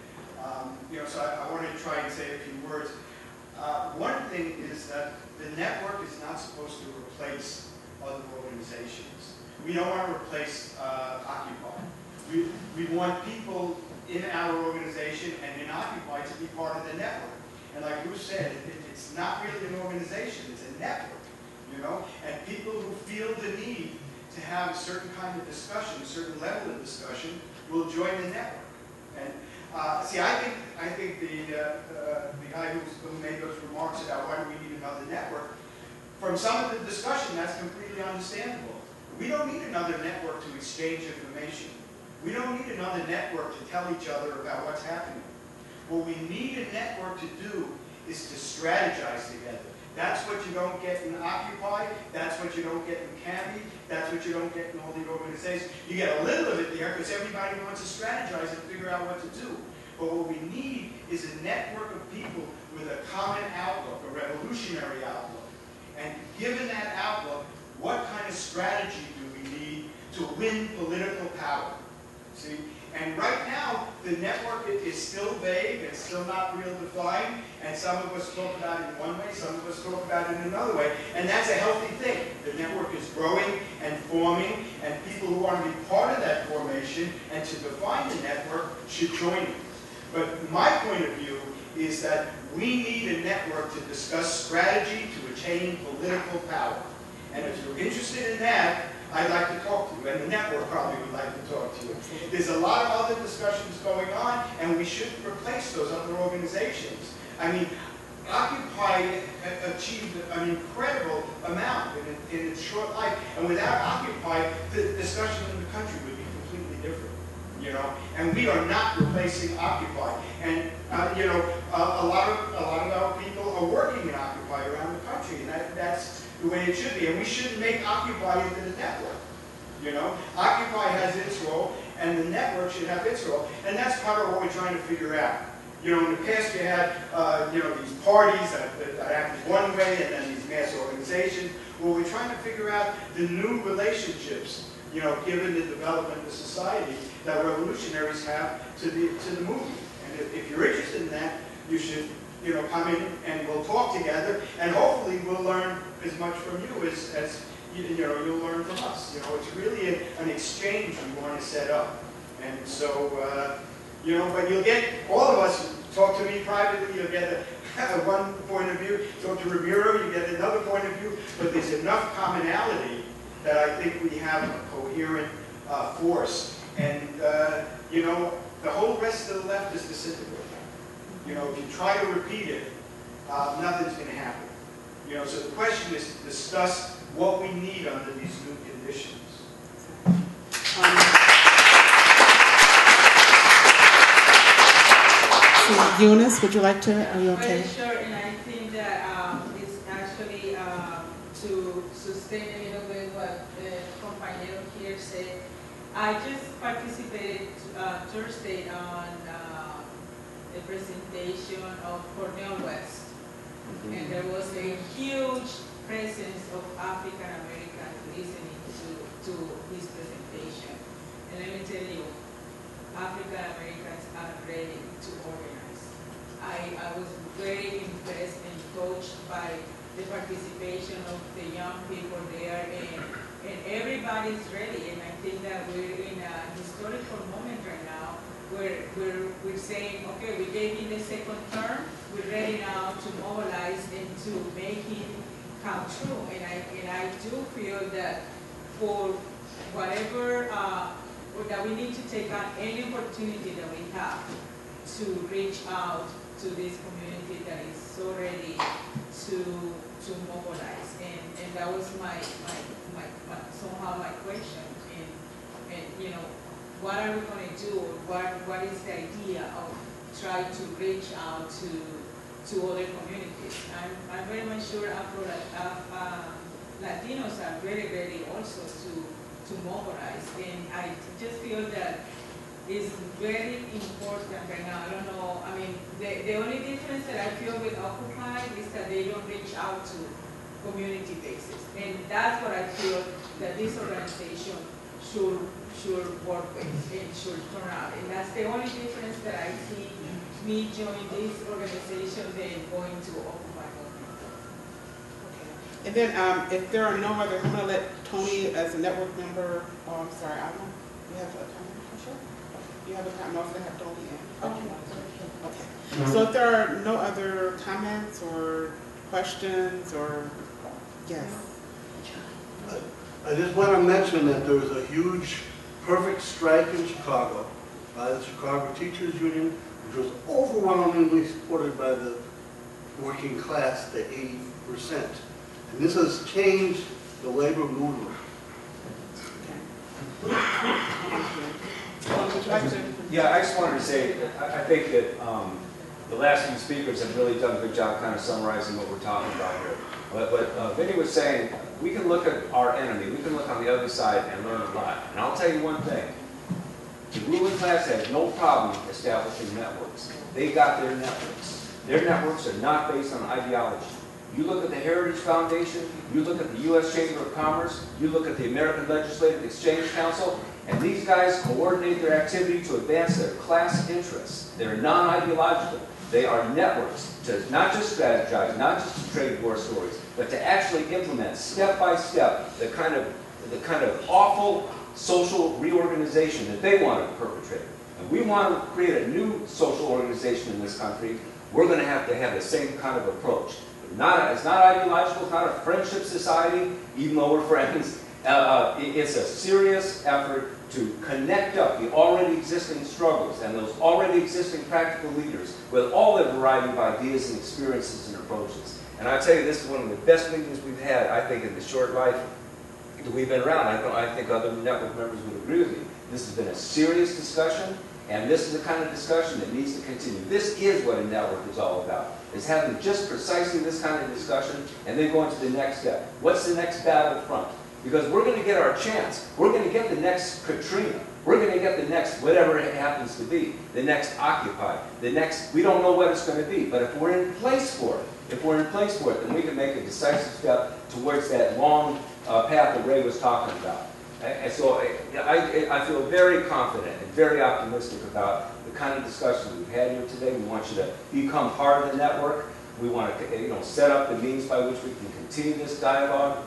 you know, so I want to try and say a few words. One thing is that the network is not supposed to replace other organizations. We don't want to replace Occupy. We want people in our organization and in Occupy to be part of the network. And like Bruce said, it's not really an organization, it's a network, you know? And people who feel the need to have a certain kind of discussion, a certain level of discussion, will join the network. And see, I think the guy who made those remarks about why do we need another network, from some of the discussion, that's completely understandable. We don't need another network to exchange information. We don't need another network to tell each other about what's happening. What we need a network to do is to strategize together. That's what you don't get in Occupy, that's what you don't get in CAMI, that's what you don't get in all the organizations. You get a little of it there because everybody wants to strategize and figure out what to do. But what we need is a network of people with a common outlook, a revolutionary outlook. And given that outlook, what kind of strategy do we need to win political power? See? And right now, the network is still vague, it's still not real defined, and some of us talk about it in one way, some of us talk about it in another way, and that's a healthy thing. The network is growing and forming, and people who want to be part of that formation and to define the network should join it. But my point of view is that we need a network to discuss strategy to attain political power. And if you're interested in that, I'd like to talk to you, and the network probably would like to talk to you. There's a lot of other discussions going on, and we shouldn't replace those other organizations. I mean, Occupy achieved an incredible amount in its short life, and without Occupy, the discussion in the country would be completely different, you know. And we are not replacing Occupy. And you know, a lot of our people are working in Occupy around the country, and that's the way it should be. And we shouldn't make Occupy into the network. You know, Occupy has its role, and the network should have its role. And that's part of what we're trying to figure out. You know, in the past you had, you know, these parties that acted one way, and then these mass organizations. Well, we're trying to figure out the new relationships you know, given the development of society that revolutionaries have to the movement. And if you're interested in that, you should, you know, come in and we'll talk together, and hopefully we'll learn as much from you as you know, you'll learn from us. You know, it's really an exchange we want to set up. And so, you know, but you'll get, all of us, talk to me privately, you'll get one point of view, talk to Ramiro, you get another point of view, but there's enough commonality that I think we have a coherent force. And, you know, the whole rest of the left is disintegrating. You know, if you try to repeat it, nothing's going to happen. You know, so the question is to discuss what we need under these new conditions. So Eunice, would you like to, are you okay? Very sure, and I think that it's actually to sustain a little bit what the compañero here said. I just participated Thursday on the presentation of Cornell West, and there was a huge presence of African Americans listening to his presentation. And let me tell you, African Americans are ready to organize. I was very impressed and touched by the participation of the young people there, and everybody's ready. And I think that we're in a historical moment right now where we're saying, okay, we gave him the second term, we're ready now to mobilize and to make it come true. And I do feel that for whatever, that we need to take on any opportunity that we have to reach out to this community that is so ready to mobilize. And that was my somehow my question. And you know, what are we going to do? What is the idea of trying to reach out to other communities? I'm very much sure Latinos are very ready also to mobilize, and I just feel that it's very important right now. I don't know, I mean, the only difference that I feel with Occupy is that they don't reach out to community bases, and that's what I feel that this organization should work with and should turn out, and that's the only difference that I see me join this organization than going to Occupy. And then if there are no other, I'm going to let Tony as a network member, oh, I'm sorry, Alma, you have a comment? Sure. You have a comment? No, I'm going to have Tony in. Okay. So if there are no other comments or questions or, yes. I just want to mention that there was a huge perfect strike in Chicago by the Chicago Teachers Union, which was overwhelmingly supported by the working class to 80%. And this has changed the labor movement. Yeah, I just wanted to say, I think that the last few speakers have really done a good job kind of summarizing what we're talking about here. But Vinny was saying, we can look at our enemy, we can look on the other side and learn a lot. And I'll tell you one thing, the ruling class has no problem establishing networks. They got their networks. Their networks are not based on ideology. You look at the Heritage Foundation, you look at the U.S. Chamber of Commerce, you look at the American Legislative Exchange Council, and these guys coordinate their activity to advance their class interests. They're non-ideological. They are networks to not just strategize, not just to trade war stories, but to actually implement step by step the kind of awful social reorganization that they want to perpetrate. And we want to create a new social organization in this country. We're going to have the same kind of approach. It's not ideological, it's not a friendship society, even though we're friends. It's a serious effort to connect up the already existing struggles and those already existing practical leaders with all the variety of ideas and experiences and approaches. And I tell you, this is one of the best meetings we've had, I think, in the short life that we've been around. I think other network members would agree with me. This has been a serious discussion, and this is the kind of discussion that needs to continue. This is what a network is all about. Is having just precisely this kind of discussion and then going to the next step. What's the next battlefront? Because we're going to get our chance. We're going to get the next Katrina. We're going to get the next whatever it happens to be. The next Occupy. The next, we don't know what it's going to be. But if we're in place for it, then we can make a decisive step towards that long path that Ray was talking about. And so I feel very confident and very optimistic about the kind of discussion we've had here today. We want you to become part of the network. We want to set up the means by which we can continue this dialogue.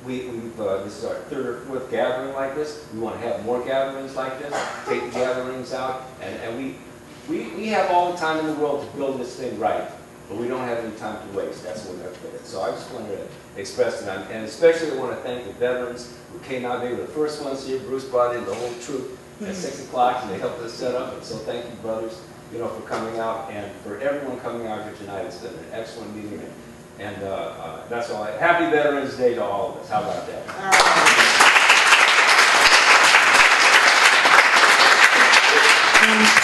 This is our third or fourth gathering like this. We want to have more gatherings like this, take the gatherings out, and we have all the time in the world to build this thing right, but we don't have any time to waste. That's what we're for it. So I just wanted to express that, and especially I want to thank the veterans who came out. They were the first ones here. Bruce brought in the whole troop at 6 o'clock, and they helped us set up. And so thank you, brothers, for coming out, and for everyone coming out here tonight. It's been an excellent meeting. And that's all. Happy Veterans Day to all of us. How about that?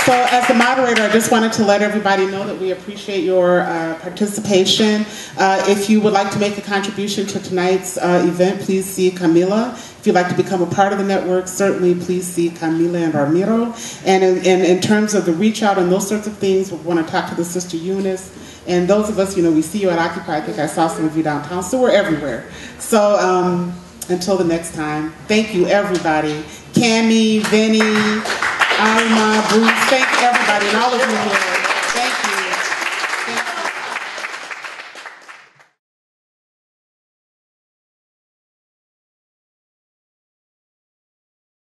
So as the moderator, I just wanted to let everybody know that we appreciate your participation. If you would like to make a contribution to tonight's event, please see Camila. If you'd like to become a part of the network, certainly please see Camila and Ramiro. And in terms of the reach out and those sorts of things, we want to talk to the Sister Eunice. And those of us, we see you at Occupy. I think I saw some of you downtown, so we're everywhere. So until the next time, thank you, everybody. Cammie, Vinny, Alma, Bruce, thank everybody, and all of you here.